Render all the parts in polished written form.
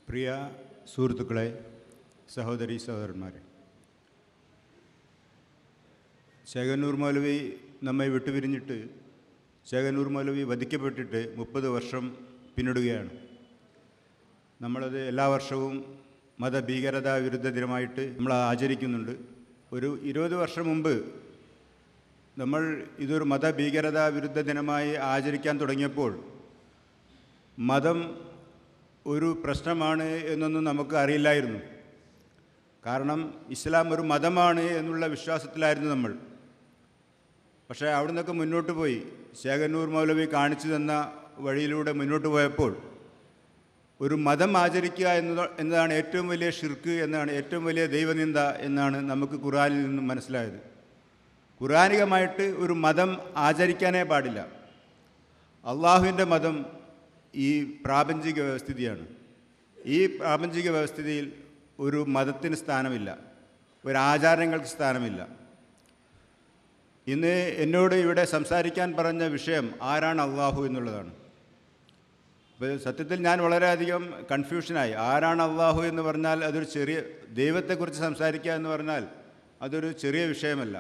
പ്രിയ സുഹൃത്തുക്കളെ, സഹോദരി സഹോദരന്മാരെ, ചേകന്നൂർ മൗലവി നമ്മെ വിട്ടുപിരിഞ്ഞിട്ട്, ചേകന്നൂർ മൗലവി വധിക്കപ്പെട്ടിട്ട് 30 വർഷം പിന്നിടുകയാണ്. നമ്മളത് എല്ലാ വർഷവും മതഭീകരതാ വിരുദ്ധ ദിനമായിട്ട് നമ്മൾ ആചരിക്കുന്നുണ്ട്. ഒരു 20 വർഷം മുമ്പ് നമ്മൾ ഇതൊരു മതഭീകരതാ വിരുദ്ധ ദിനമായി ആചരിക്കാൻ തുടങ്ങിയപ്പോൾ മതം ഒരു പ്രശ്നമാണ് എന്നൊന്നും നമുക്ക് അറിയില്ലായിരുന്നു. കാരണം ഇസ്ലാം ഒരു മതമാണ് എന്നുള്ള വിശ്വാസത്തിലായിരുന്നു നമ്മൾ. പക്ഷേ അവിടെ നിന്നൊക്കെ മുന്നോട്ട് പോയി ചേകന്നൂർ മൗലവി കാണിച്ചു തന്ന വഴിയിലൂടെ മുന്നോട്ട് പോയപ്പോൾ ഒരു മതം ആചരിക്കുക എന്നതാണ് ഏറ്റവും വലിയ ഷിർക്ക്, എന്നാണ് ഏറ്റവും വലിയ ദൈവനിന്ദ എന്നാണ് നമുക്ക് ഖുർആനിൽ നിന്നും മനസ്സിലായത്. ഖുർആനികമായിട്ട് ഒരു മതം ആചരിക്കാനേ പാടില്ല. അള്ളാഹുവിൻ്റെ മതം ഈ പ്രാപഞ്ചിക വ്യവസ്ഥിതിയാണ്. ഈ പ്രാപഞ്ചിക വ്യവസ്ഥിതിയിൽ ഒരു മതത്തിന് സ്ഥാനമില്ല, ഒരു ആചാരങ്ങൾക്ക് സ്ഥാനമില്ല. ഇന്ന് എന്നോട് ഇവിടെ സംസാരിക്കാൻ പറഞ്ഞ വിഷയം ആരാണ് അള്ളാഹു എന്നുള്ളതാണ്. അപ്പോൾ സത്യത്തിൽ ഞാൻ വളരെയധികം കൺഫ്യൂഷനായി. ആരാണ് അള്ളാഹു എന്ന് പറഞ്ഞാൽ അതൊരു ചെറിയ, ദൈവത്തെക്കുറിച്ച് സംസാരിക്കുക എന്ന് പറഞ്ഞാൽ അതൊരു ചെറിയ വിഷയമല്ല.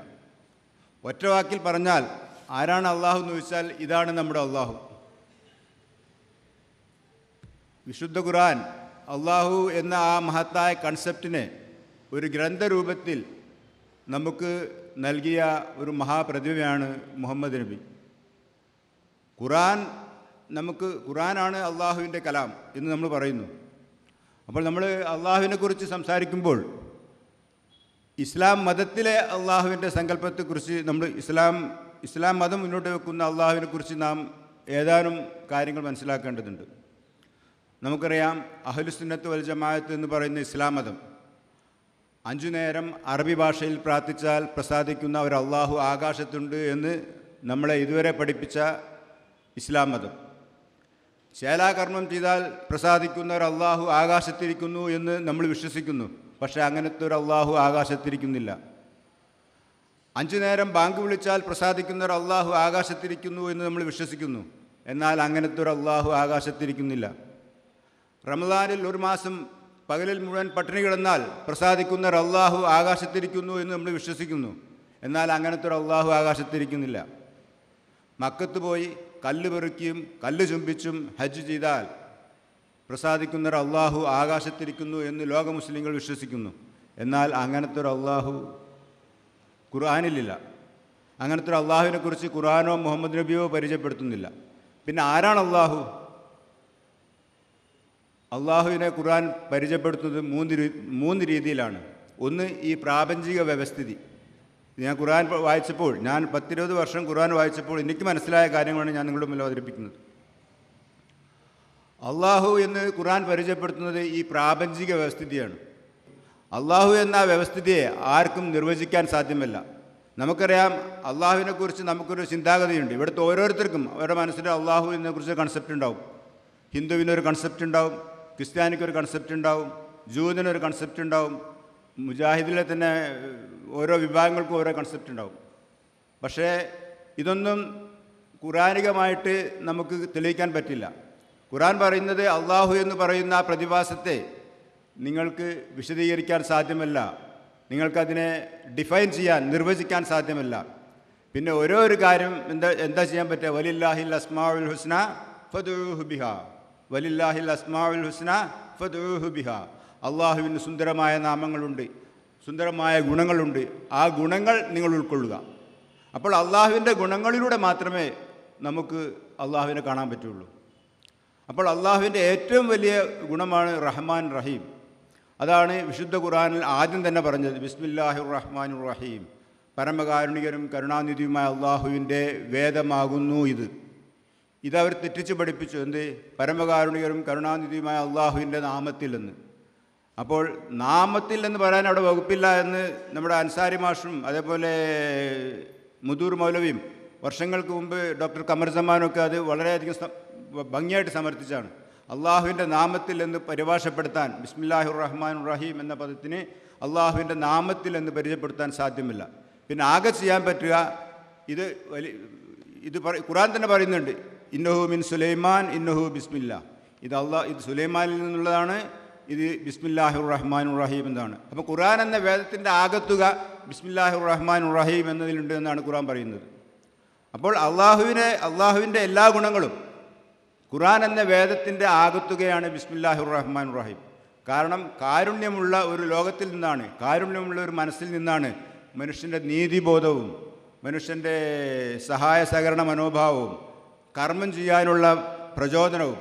ഒറ്റ വാക്കിൽ പറഞ്ഞാൽ ആരാണ് അള്ളാഹു എന്ന് ചോദിച്ചാൽ ഇതാണ് നമ്മുടെ അള്ളാഹു. വിശുദ്ധ ഖുർആൻ അള്ളാഹു എന്ന ആ മഹത്തായ കൺസെപ്റ്റിനെ ഒരു ഗ്രന്ഥരൂപത്തിൽ നമുക്ക് നൽകിയ ഒരു മഹാപ്രതിഭയാണ് മുഹമ്മദ് നബി. ഖുർആനാണ് അള്ളാഹുവിൻ്റെ കലാം എന്ന് നമ്മൾ പറയുന്നു. അപ്പോൾ നമ്മൾ അള്ളാഹുവിനെക്കുറിച്ച് സംസാരിക്കുമ്പോൾ ഇസ്ലാം മതത്തിലെ അള്ളാഹുവിൻ്റെ സങ്കല്പത്തെക്കുറിച്ച് നമ്മൾ ഇസ്ലാം മതം മുന്നോട്ട് വെക്കുന്ന അള്ളാഹുവിനെക്കുറിച്ച് നാം ഏതാനും കാര്യങ്ങൾ മനസ്സിലാക്കേണ്ടതുണ്ട്. നമുക്കറിയാം, അഹ്ലുസുന്നത്ത് വൽ ജമാഅത്ത് എന്ന് പറയുന്ന ഇസ്ലാം മതം 5 നേരം അറബി ഭാഷയിൽ പ്രാർത്ഥിച്ചാൽ പ്രസാദിക്കുന്ന ഒരു അള്ളാഹു ആകാശത്തുണ്ട് എന്ന് നമ്മളെ ഇതുവരെ പഠിപ്പിച്ച ഇസ്ലാം മതം. ശേലാകർമ്മം ചെയ്താൽ പ്രസാദിക്കുന്ന ഒരു അള്ളാഹു ആകാശത്തിരിക്കുന്നു എന്ന് നമ്മൾ വിശ്വസിക്കുന്നു. പക്ഷേ അങ്ങനത്തെ ഒരു അള്ളാഹു ആകാശത്തിരിക്കുന്നില്ല. 5 നേരം ബാങ്ക് വിളിച്ചാൽ പ്രസാദിക്കുന്ന ഒരു അള്ളാഹു ആകാശത്തിരിക്കുന്നു എന്ന് നമ്മൾ വിശ്വസിക്കുന്നു. എന്നാൽ അങ്ങനത്തെ ഒരു അള്ളാഹു ആകാശത്തിരിക്കുന്നില്ല. റമദാനിൽ ഒരു മാസം പകലിൽ മുഴുവൻ പട്ടിണി കിടന്നാൽ പ്രസാദിക്കുന്ന ഒരു അള്ളാഹു ആകാശത്തിരിക്കുന്നു എന്ന് നമ്മൾ വിശ്വസിക്കുന്നു. എന്നാൽ അങ്ങനത്തെ ഒരു അള്ളാഹു ആകാശത്തിരിക്കുന്നില്ല. മക്കത്ത് പോയി കല്ല് പെറുക്കിയും കല്ല് ചുംബിച്ചും ഹജ്ജ് ചെയ്താൽ പ്രസാദിക്കുന്ന ഒരു അള്ളാഹു ആകാശത്തിരിക്കുന്നു എന്ന് ലോക മുസ്ലിങ്ങൾ വിശ്വസിക്കുന്നു. എന്നാൽ അങ്ങനത്തെ ഒരു അള്ളാഹു ഖുർആനിലില്ല. അങ്ങനത്തെ ഒരു അള്ളാഹുവിനെക്കുറിച്ച് ഖുർആനോ മുഹമ്മദ് നബിയോ പരിചയപ്പെടുത്തുന്നില്ല. പിന്നെ ആരാണ് അള്ളാഹു? അള്ളാഹുവിനെ ഖുർആൻ പരിചയപ്പെടുത്തുന്നത് മൂന്ന് രീതിയിലാണ്. ഒന്ന്, ഈ പ്രാപഞ്ചിക വ്യവസ്ഥിതി. ഞാൻ ഖുർആൻ വായിച്ചപ്പോൾ, ഞാൻ 10-20 വർഷം ഖുർആൻ വായിച്ചപ്പോൾ എനിക്ക് മനസ്സിലായ കാര്യങ്ങളാണ് ഞാൻ നിങ്ങളുടെ മുന്നിൽ അവതരിപ്പിക്കുന്നത്. അള്ളാഹു എന്ന് ഖുർആൻ പരിചയപ്പെടുത്തുന്നത് ഈ പ്രാപഞ്ചിക വ്യവസ്ഥിതിയാണ്. അള്ളാഹു എന്ന വ്യവസ്ഥിതിയെ ആർക്കും നിർവചിക്കാൻ സാധ്യമല്ല. നമുക്കറിയാം, അള്ളാഹുവിനെക്കുറിച്ച് നമുക്കൊരു ചിന്താഗതിയുണ്ട്. ഇവിടുത്തെ ഓരോരുത്തർക്കും അവരുടെ മനസ്സിൽ അള്ളാഹുവിനെക്കുറിച്ച് കൺസെപ്റ്റ് ഉണ്ടാവും. ഹിന്ദുവിനൊരു കൺസെപ്റ്റ് ഉണ്ടാവും, ക്രിസ്ത്യാനിക്കൊരു കൺസെപ്റ്റ് ഉണ്ടാവും, ജൂതിനൊരു കൺസെപ്റ്റ് ഉണ്ടാവും, മുജാഹിദിലെ തന്നെ ഓരോ വിഭാഗങ്ങൾക്കും ഓരോ കൺസെപ്റ്റ് ഉണ്ടാവും. പക്ഷേ ഇതൊന്നും ഖുർആനികമായിട്ട് നമുക്ക് തെളിയിക്കാൻ പറ്റില്ല. ഖുർആൻ പറയുന്നത് അള്ളാഹു എന്ന് പറയുന്ന ആ പ്രതിഭാസത്തെ നിങ്ങൾക്ക് വിശദീകരിക്കാൻ സാധ്യമല്ല, നിങ്ങൾക്കതിനെ ഡിഫൈൻ ചെയ്യാൻ, നിർവചിക്കാൻ സാധ്യമല്ല. പിന്നെ ഓരോ ഒരു കാര്യം എന്താ ചെയ്യാൻ പറ്റുക? വലില്ലാഹിൽ അസ്മാഉൽ ഹുസ്ന ഫദ്ഉഹു ബിഹാ, വലില്ലാഹിൽ അസ്മാഉൽ ഹുസ്ന ഫദ്ഉഹു ബിഹാ. അള്ളാഹുവിന് സുന്ദരമായ നാമങ്ങളുണ്ട്, സുന്ദരമായ ഗുണങ്ങളുണ്ട്. ആ ഗുണങ്ങൾ നിങ്ങൾ ഉൾക്കൊള്ളുക. അപ്പോൾ അള്ളാഹുവിൻ്റെ ഗുണങ്ങളിലൂടെ മാത്രമേ നമുക്ക് അള്ളാഹുവിനെ കാണാൻ പറ്റുള്ളൂ. അപ്പോൾ അള്ളാഹുവിൻ്റെ ഏറ്റവും വലിയ ഗുണമാണ് റഹ്മാൻ റഹീം. അതാണ് വിശുദ്ധ ഖുർആനിൽ ആദ്യം തന്നെ പറഞ്ഞത്, ബിസ്മില്ലാഹിർ റഹ്മാനിർ റഹീം. പരമകാരുണികരും കരുണാനിധിയുമായ അള്ളാഹുവിൻ്റെ വേദമാകുന്നു ഇത്. ഇതവർ തെറ്റിച്ച് പഠിപ്പിച്ചു. എന്ത്? പരമകാരുണികരും കരുണാനിധിയുമായ അള്ളാഹുവിൻ്റെ നാമത്തിൽ എന്ന്. അപ്പോൾ നാമത്തിൽ എന്ന് പറയാൻ അവിടെ വകുപ്പില്ല എന്ന് നമ്മുടെ അൻസാരി മാഷും അതേപോലെ മുദൂർ മൗലവിയും വർഷങ്ങൾക്ക് മുമ്പ് ഡോക്ടർ ഖമർ സമാനൊക്കെ അത് വളരെയധികം ഭംഗിയായിട്ട് സമർത്ഥിച്ചാണ്. അള്ളാഹുവിൻ്റെ നാമത്തിൽ എന്ന് പരിഭാഷപ്പെടുത്താൻ, ബിസ്മില്ലാഹിർ റഹ്മാനിർ റഹീം എന്ന പദത്തിന് അള്ളാഹുവിൻ്റെ നാമത്തിൽ എന്ന് പരിചയപ്പെടുത്താൻ സാധ്യമല്ല. പിന്നെ ആകെ ചെയ്യാൻ പറ്റുക ഇത് ഖുർആൻ തന്നെ പറയുന്നുണ്ട്, ഇന്നഹു മിൻ സുലൈമാൻ ഇന്നഹു ബിസ്മില്ല. ഇത് സുലൈമാനിൽ നിന്നുള്ളതാണ്, ഇത് ബിസ്മില്ലാഹിർ റഹ്മാനുർ റഹീം എന്നാണ്. അപ്പോൾ ഖുർആൻ എന്ന വേദത്തിൻ്റെ ആകത്തുക ബിസ്മില്ലാഹിർ റഹ്മാനുർ റഹീം എന്നതിലുണ്ട് എന്നാണ് ഖുർആൻ പറയുന്നത്. അപ്പോൾ അള്ളാഹുവിൻ്റെ എല്ലാ ഗുണങ്ങളും ഖുർആൻ എന്ന വേദത്തിൻ്റെ ആകത്തുകയാണ് ബിസ്മില്ലാഹിർ റഹ്മാനുർ റഹീം. കാരണം കാരുണ്യമുള്ള ഒരു ലോകത്തിൽ നിന്നാണ്, കാരുണ്യമുള്ള ഒരു മനസ്സിൽ നിന്നാണ് മനുഷ്യൻ്റെ നീതിബോധവും മനുഷ്യൻ്റെ സഹായ സഹകരണ മനോഭാവവും കർമ്മം ചെയ്യാനുള്ള പ്രചോദനവും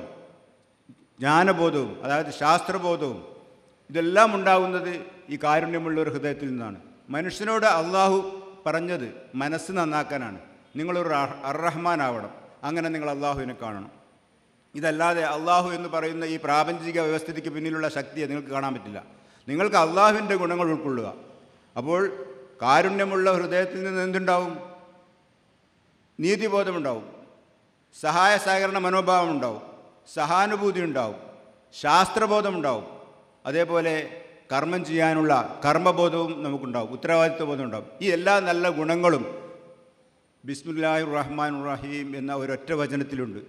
ജ്ഞാനബോധവും അതായത് ശാസ്ത്രബോധവും ഇതെല്ലാം ഉണ്ടാകുന്നത് ഈ കാരുണ്യമുള്ള ഒരു ഹൃദയത്തിൽ നിന്നാണ്. മനുഷ്യനോട് അള്ളാഹു പറഞ്ഞത് മനസ്സ് നന്നാക്കാനാണ്. നിങ്ങളൊരു അർ-റഹ്മാൻ ആവണം, അങ്ങനെ നിങ്ങൾ അള്ളാഹുവിനെ കാണണം. ഇതല്ലാതെ അള്ളാഹു എന്ന് പറയുന്ന ഈ പ്രാപഞ്ചിക വ്യവസ്ഥിതിക്ക് പിന്നിലുള്ള ശക്തിയെ നിങ്ങൾക്ക് കാണാൻ പറ്റില്ല. നിങ്ങൾക്ക് അള്ളാഹുവിൻ്റെ ഗുണങ്ങൾ ഉൾക്കൊള്ളുക. അപ്പോൾ കാരുണ്യമുള്ള ഹൃദയത്തിൽ നിന്ന് എന്തുണ്ടാവും? നീതിബോധമുണ്ടാവും, സഹായ സഹകരണ മനോഭാവം ഉണ്ടാവും, സഹാനുഭൂതി ഉണ്ടാവും, ശാസ്ത്രബോധമുണ്ടാവും, അതേപോലെ കർമ്മം ചെയ്യാനുള്ള കർമ്മബോധവും നമുക്കുണ്ടാവും, ഉത്തരവാദിത്വ ബോധം ഉണ്ടാവും. ഈ എല്ലാ നല്ല ഗുണങ്ങളും ബിസ്മില്ലാഹിർ റഹ്മാനുർ റഹീം എന്ന ഒരൊറ്റ വചനത്തിലുണ്ട്.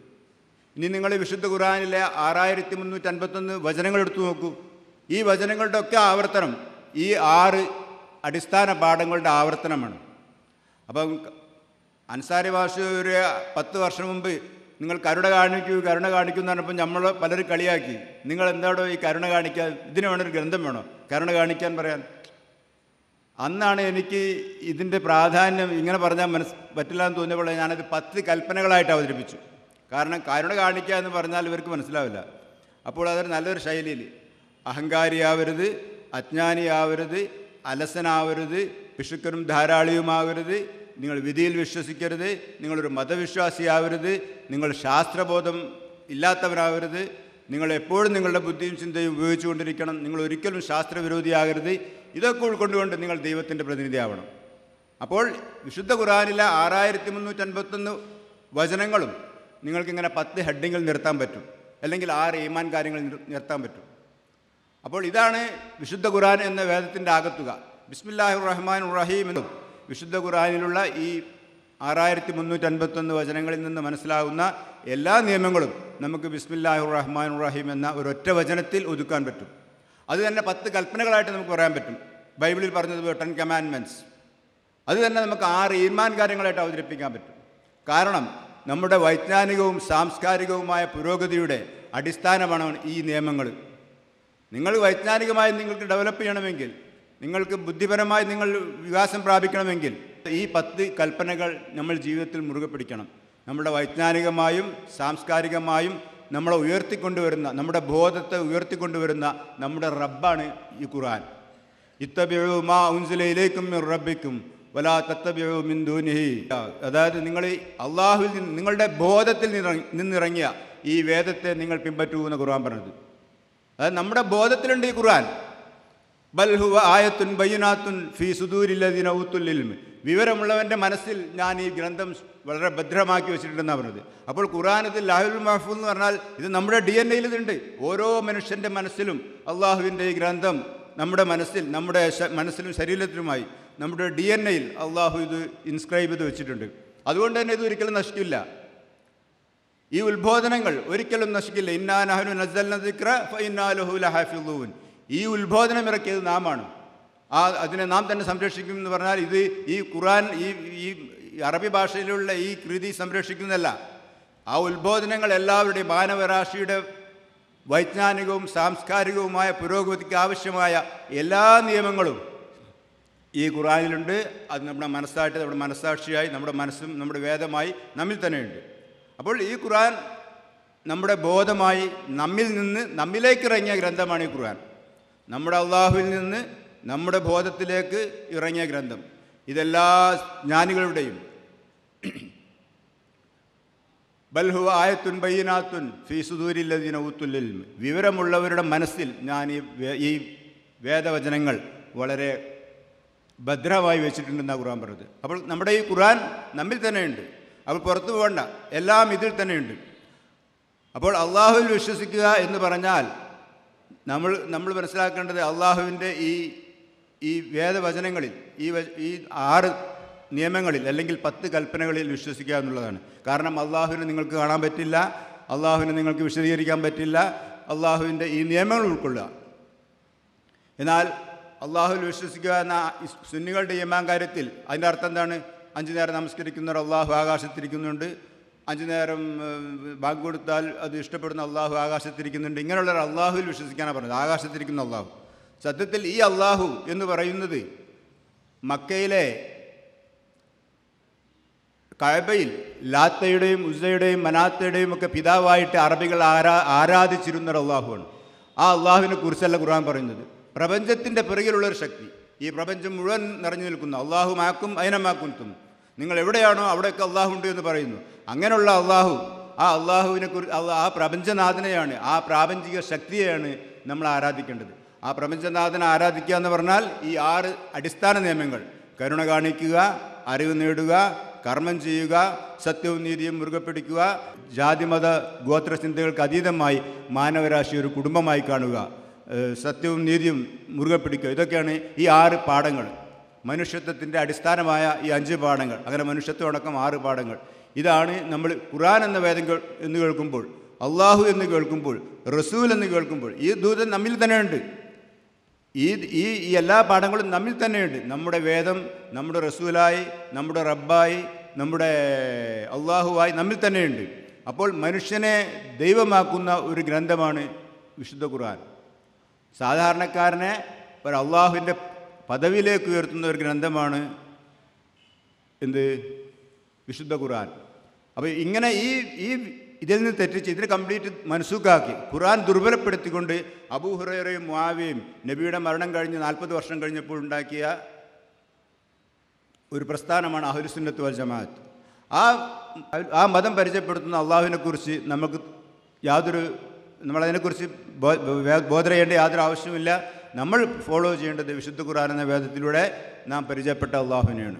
ഇനി നിങ്ങൾ വിശുദ്ധ ഖുർആനിലെ 6351 വചനങ്ങൾ എടുത്തു നോക്കൂ. ഈ വചനങ്ങളുടെ ഒക്കെ ആവർത്തനം ഈ 6 അടിസ്ഥാന പാഠങ്ങളുടെ ആവർത്തനമാണ്. അപ്പം അൻസാരി ഭാഷ ഒരു 10 വർഷം മുമ്പ് നിങ്ങൾ കരുണ കാണിക്കൂ എന്ന് പറഞ്ഞപ്പോൾ നമ്മൾ പലരും കളിയാക്കി. നിങ്ങൾ എന്താണോ ഈ കരുണ കാണിക്കാൻ, ഇതിന് വേണൊരു ഗ്രന്ഥം വേണോ കരുണ കാണിക്കാൻ പറയാൻ? അന്നാണ് എനിക്ക് ഇതിൻ്റെ പ്രാധാന്യം ഇങ്ങനെ പറഞ്ഞാൽ പറ്റില്ല എന്ന് തോന്നിയപ്പോൾ ഞാനത് 10 കൽപ്പനകളായിട്ട് അവതരിപ്പിച്ചു. കാരണം കരുണ കാണിക്കുക എന്ന് പറഞ്ഞാൽ ഇവർക്ക് മനസ്സിലാവില്ല. അപ്പോൾ അതൊരു നല്ലൊരു ശൈലിയിൽ അഹങ്കാരിയാവരുത്, അജ്ഞാനിയാവരുത്, അലസനാവരുത്, പിശുക്കനും ധാരാളിയുമാവരുത്, നിങ്ങൾ വിധിയിൽ വിശ്വസിക്കരുത്, നിങ്ങളൊരു മതവിശ്വാസിയാവരുത്, നിങ്ങൾ ശാസ്ത്രബോധം ഇല്ലാത്തവരാവരുത്, നിങ്ങൾ എപ്പോഴും നിങ്ങളുടെ ബുദ്ധിയും ചിന്തയും ഉപയോഗിച്ചുകൊണ്ടിരിക്കണം, നിങ്ങൾ ഒരിക്കലും ശാസ്ത്രവിരോധിയാകരുത്. ഇതൊക്കെ ഉൾക്കൊണ്ടുകൊണ്ട് നിങ്ങൾ ദൈവത്തിൻ്റെ പ്രതിനിധിയാവണം. അപ്പോൾ വിശുദ്ധ ഖുർആനിലെ 6351 വചനങ്ങളും നിങ്ങൾക്കിങ്ങനെ 10 ഹെഡിങ്ങിൽ നിർത്താൻ പറ്റും, അല്ലെങ്കിൽ 6 ഈമാൻ കാര്യങ്ങൾ നിർത്താൻ പറ്റും. അപ്പോൾ ഇതാണ് വിശുദ്ധ ഖുർആൻ എന്ന വേദത്തിൻ്റെ ആകത്തുക. ബിസ്മില്ലാഹിർ റഹ്മാനുർ റഹീം എന്നും വിശുദ്ധ ഖുർആനിലുള്ള ഈ 6351 വചനങ്ങളിൽ നിന്ന് മനസ്സിലാകുന്ന എല്ലാ നിയമങ്ങളും നമുക്ക് ബിസ്മില്ലാഹിർ റഹ്മാനുർ റഹീം എന്ന ഒരൊറ്റ വചനത്തിൽ ഒതുക്കാൻ പറ്റും. അത് തന്നെ 10 കൽപ്പനകളായിട്ട് നമുക്ക് പറയാൻ പറ്റും. ബൈബിളിൽ പറഞ്ഞതുപോലെ 10 കമാൻഡ്മെൻറ്റ്സ്. അത് തന്നെ നമുക്ക് 6 ഈമാൻ കാര്യങ്ങളായിട്ട് അവതരിപ്പിക്കാൻ പറ്റും. കാരണം നമ്മുടെ വൈജ്ഞാനികവും സാംസ്കാരികവുമായ പുരോഗതിയുടെ അടിസ്ഥാനമാണ് ഈ നിയമങ്ങൾ. നിങ്ങൾ വൈജ്ഞാനികമായി നിങ്ങൾക്ക് ഡെവലപ്പ് ചെയ്യണമെങ്കിൽ, നിങ്ങൾക്ക് ബുദ്ധിപരമായി നിങ്ങൾ വികാസം പ്രാപിക്കണമെങ്കിൽ ഈ 10 കൽപ്പനകൾ നമ്മൾ ജീവിതത്തിൽ മുറുകെ പിടിക്കണം. നമ്മുടെ വൈജ്ഞാനികമായും സാംസ്കാരികമായും നമ്മളെ ഉയർത്തിക്കൊണ്ടുവരുന്ന, നമ്മുടെ ബോധത്തെ ഉയർത്തിക്കൊണ്ടുവരുന്ന നമ്മുടെ റബ്ബാണ് ഈ ഖുർആൻ. ഇത്തബിഉ മാ ഉൻസില ഇലൈക്കും മിർ റബ്ബിക്കും വലാ തത്തബിഉ മിൻ ദൂനിഹി. അതായത് നിങ്ങൾ അള്ളാഹുവിൽ നിന്ന്, നിങ്ങളുടെ ബോധത്തിൽ നിന്നിറങ്ങിയ ഈ വേദത്തെ നിങ്ങൾ പിൻപറ്റൂ എന്ന് ഖുർആൻ പറഞ്ഞത്. അതായത് നമ്മുടെ ബോധത്തിലുണ്ട് ഈ ഖുർആൻ. ബൽ ഹുവ ആയത്തുൻ ബയ്യിനാത്തുൻ ഫീ സുദൂരില്ലദീന ഊത്തുൽ ഇൽമ്. വിവരമുള്ളവൻ്റെ മനസ്സിൽ ഞാൻ ഈ ഗ്രന്ഥം വളരെ ഭദ്രമാക്കി വെച്ചിട്ടുണ്ടെന്നാണ് പറഞ്ഞത്. അപ്പോൾ ഖുർആനത്തിൽ ലാഹുൽ മഹ്ഫൂസ് എന്ന് പറഞ്ഞാൽ ഇത് നമ്മുടെ DNA ഇതുണ്ട്. ഓരോ മനുഷ്യൻ്റെ മനസ്സിലും അള്ളാഹുവിൻ്റെ ഈ ഗ്രന്ഥം നമ്മുടെ മനസ്സിൽ, നമ്മുടെ മനസ്സിലും ശരീരത്തിലുമായി നമ്മുടെ DNA അള്ളാഹു ഇത് ഇൻസ്ക്രൈബ് ചെയ്ത് വെച്ചിട്ടുണ്ട്. അതുകൊണ്ട് തന്നെ ഇത് ഒരിക്കലും നശിക്കില്ല. ഈ ഉത്ബോധനങ്ങൾ ഒരിക്കലും നശിക്കില്ല. ഇന്നാ നഹ്നു നസ്സൽന ദിക്ര ഫഇന്നാ ലഹു ലഹാഫിളൂൻ. ഈ ഉത്ബോധനം ഇറക്കിയത് നാമാണ്. അതിനെ നാം തന്നെ സംരക്ഷിക്കും എന്ന് പറഞ്ഞാൽ ഇത് ഈ ഖുർആൻ ഈ അറബി ഭാഷയിലുള്ള ഈ കൃതി സംരക്ഷിക്കുന്നതല്ല. ആ ഉത്ബോധനങ്ങൾ എല്ലാവരുടെയും മാനവരാശിയുടെ വൈജ്ഞാനികവും സാംസ്കാരികവുമായ പുരോഗതിക്ക് ആവശ്യമായ എല്ലാ നിയമങ്ങളും ഈ ഖുർആനിലുണ്ട്. അത് നമ്മുടെ മനസ്സായിട്ട്, നമ്മുടെ മനസ്സാക്ഷിയായി, നമ്മുടെ മനസ്സും നമ്മുടെ വേദമായി നമ്മിൽ തന്നെയുണ്ട്. അപ്പോൾ ഈ ഖുർആൻ നമ്മുടെ ബോധമായി നമ്മിൽ നിന്ന് നമ്മിലേക്ക് ഇറങ്ങിയ ഗ്രന്ഥമാണ് ഈ ഖുർആൻ. നമ്മുടെ അള്ളാഹുവിൽ നിന്ന് നമ്മുടെ ബോധത്തിലേക്ക് ഇറങ്ങിയ ഗ്രന്ഥം. ഇതെല്ലാ ജ്ഞാനികളുടെയും ബൽഹു ആയത്തുൻ ബയ്യിനാത്തുൻ ഫീ സുദൂരില്ലദീന ഊത്തുൽ ഇൽമ്. വിവരമുള്ളവരുടെ മനസ്സിൽ ഞാൻ ഈ വേദവചനങ്ങൾ വളരെ ഭദ്രമായി വെച്ചിട്ടുണ്ടെന്നാണ് ഖുർആൻ പറഞ്ഞത്. അപ്പോൾ നമ്മുടെ ഈ ഖുർആൻ നമ്മിൽ തന്നെയുണ്ട്. അപ്പോൾ പുറത്തു പോകണ്ട, എല്ലാം ഇതിൽ തന്നെയുണ്ട്. അപ്പോൾ അള്ളാഹുവിൽ വിശ്വസിക്കുക എന്ന് പറഞ്ഞാൽ നമ്മൾ മനസ്സിലാക്കേണ്ടത് അള്ളാഹുവിൻ്റെ ഈ വേദവചനങ്ങളിൽ ഈ 6 നിയമങ്ങളിൽ അല്ലെങ്കിൽ 10 കൽപ്പനകളിൽ വിശ്വസിക്കുക എന്നുള്ളതാണ്. കാരണം അള്ളാഹുവിനെ നിങ്ങൾക്ക് കാണാൻ പറ്റില്ല, അള്ളാഹുവിനെ നിങ്ങൾക്ക് വിശദീകരിക്കാൻ പറ്റില്ല. അള്ളാഹുവിൻ്റെ ഈ നിയമങ്ങൾ ഉൾക്കൊള്ളുക, എന്നാൽ അള്ളാഹുവിൽ വിശ്വസിക്കുക എന്ന സുന്നികളുടെ ഈമാൻ കാര്യത്തിൽ അതിൻ്റെ അർത്ഥം എന്താണ്? 5 നേരം നമസ്കരിക്കുന്നവർ അള്ളാഹു ആകാശത്തിരിക്കുന്നുണ്ട്, 5 നേരം ബാങ്ക് കൊടുത്താൽ അത് ഇഷ്ടപ്പെടുന്ന അള്ളാഹു ആകാശത്തിരിക്കുന്നുണ്ട്, ഇങ്ങനെയുള്ളവർ അള്ളാഹുവിൽ വിശ്വസിക്കാനാണ് പറഞ്ഞത്, ആകാശത്തിരിക്കുന്ന അള്ളാഹു. സത്യത്തിൽ ഈ അള്ളാഹു എന്ന് പറയുന്നത് മക്കയിലെ കഅബയിൽ ലാത്തയുടെയും ഉസ്സയുടെയും മനാത്തയുടെയും ഒക്കെ പിതാവായിട്ട് അറബികൾ ആരാധിച്ചിരുന്ന അള്ളാഹുവാണ്. ആ അള്ളാഹുവിനെ കുറിച്ചല്ല ഖുർആൻ പറയുന്നത്. പ്രപഞ്ചത്തിൻ്റെ പിറകിലുള്ളൊരു ശക്തി, ഈ പ്രപഞ്ചം മുഴുവൻ നിറഞ്ഞു നിൽക്കുന്ന അള്ളാഹു മാക്കും അയനമാക്കും, നിങ്ങൾ എവിടെയാണോ അവിടെയൊക്കെ അള്ളാഹു ഉണ്ട് എന്ന് പറയുന്നു. അങ്ങനെയുള്ള അള്ളാഹു, ആ അള്ളാഹുവിനെ കുറിച്ച്, ആ പ്രപഞ്ചനാഥനെയാണ്, ആ പ്രാപഞ്ചിക ശക്തിയെയാണ് നമ്മൾ ആരാധിക്കേണ്ടത്. ആ പ്രപഞ്ചനാഥനെ ആരാധിക്കുക എന്ന് പറഞ്ഞാൽ ഈ 6 അടിസ്ഥാന നിയമങ്ങൾ: കരുണ കാണിക്കുക, അറിവ് നേടുക, കർമ്മം ചെയ്യുക, സത്യവും നീതിയും മുറുകെ പിടിക്കുക, ജാതിമത ഗോത്ര ചിന്തകൾക്ക് അതീതമായി മാനവരാശി ഒരു കുടുംബമായി കാണുക, സത്യവും നീതിയും മുറുകെ പിടിക്കുക. ഇതൊക്കെയാണ് ഈ 6 പാഠങ്ങൾ, മനുഷ്യത്വത്തിൻ്റെ അടിസ്ഥാനമായ ഈ 5 പാഠങ്ങൾ. അങ്ങനെ മനുഷ്യത്വം അടക്കം 6 പാഠങ്ങൾ. ഇതാണ് നമ്മൾ ഖുർആൻ എന്ന വേദം എന്ന് കേൾക്കുമ്പോൾ, അള്ളാഹു എന്ന് കേൾക്കുമ്പോൾ, റസൂൽ എന്ന് കേൾക്കുമ്പോൾ, ഈ ദൂതൻ നമ്മിൽ തന്നെയുണ്ട്. ഈ എല്ലാ പാഠങ്ങളും നമ്മിൽ തന്നെയുണ്ട്. നമ്മുടെ വേദം നമ്മുടെ റസൂലായി, നമ്മുടെ റബ്ബായി, നമ്മുടെ അള്ളാഹുവായി നമ്മിൽ തന്നെയുണ്ട്. അപ്പോൾ മനുഷ്യനെ ദൈവമാക്കുന്ന ഒരു ഗ്രന്ഥമാണ് വിശുദ്ധ ഖുർആൻ. സാധാരണക്കാരനെ ഒരു അള്ളാഹുവിൻ്റെ പദവിയിലേക്ക് ഉയർത്തുന്ന ഒരു ഗ്രന്ഥമാണ് വിശുദ്ധ ഖുർആൻ. അപ്പോൾ ഇങ്ങനെ ഇതിൽ നിന്ന് തെറ്റിച്ച് ഇതിന് കംപ്ലീറ്റ് മനസ്സൂക്കാക്കി ഖുർആൻ ദുർബലപ്പെടുത്തിക്കൊണ്ട് അബൂ ഹുറൈറയും മുആവിയയും നബിയുടെ മരണം കഴിഞ്ഞ് 40 വർഷം കഴിഞ്ഞപ്പോൾ ഉണ്ടാക്കിയ ഒരു പ്രസ്ഥാനമാണ് അഹ്ലുസുന്നത്ത് വൽ ജമാഅത്ത്. ആ മതം പരിചയപ്പെടുത്തുന്ന അള്ളാഹുവിനെക്കുറിച്ച് നമ്മളതിനെക്കുറിച്ച് ബോധരയേണ്ട യാതൊരു ആവശ്യമില്ല. നമ്മൾ ഫോളോ ചെയ്യേണ്ടത് വിശുദ്ധ ഖുർആൻ എന്ന വേദത്തിലൂടെ നാം പരിചയപ്പെട്ട അള്ളാഹുവിനെയാണ്.